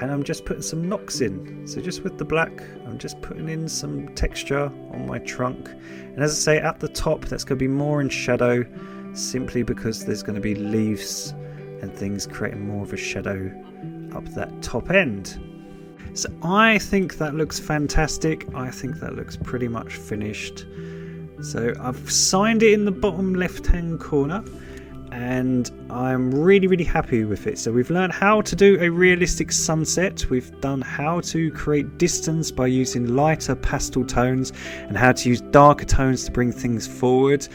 And I'm just putting some knocks in. So just with the black, I'm just putting in some texture on my trunk. And as I say, at the top, that's going to be more in shadow, simply because there's going to be leaves and things creating more of a shadow up that top end. So I think that looks fantastic. I think that looks pretty much finished. So I've signed it in the bottom left hand corner, and I'm really happy with it. So we've learned how to do a realistic sunset, we've done how to create distance by using lighter pastel tones and how to use darker tones to bring things forward.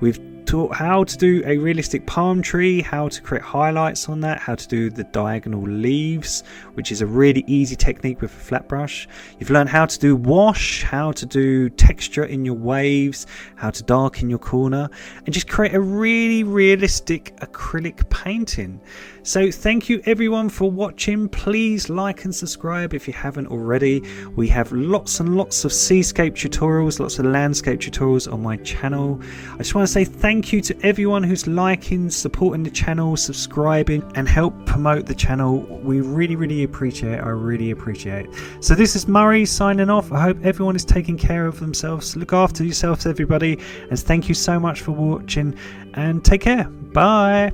We've taught how to do a realistic palm tree, how to create highlights on that, how to do the diagonal leaves, which is a really easy technique with a flat brush. You've learned how to do wash, how to do texture in your waves, how to darken your corner, and just create a really realistic acrylic painting. So thank you everyone for watching. Please like and subscribe if you haven't already. We have lots and lots of seascape tutorials, lots of landscape tutorials on my channel. I just want to say thank you to everyone who's liking, supporting the channel, subscribing, and help promote the channel. We really appreciate it. I really appreciate it. So this is Murray signing off. I hope everyone is taking care of themselves. Look after yourselves, everybody, and thank you so much for watching, and take care. Bye.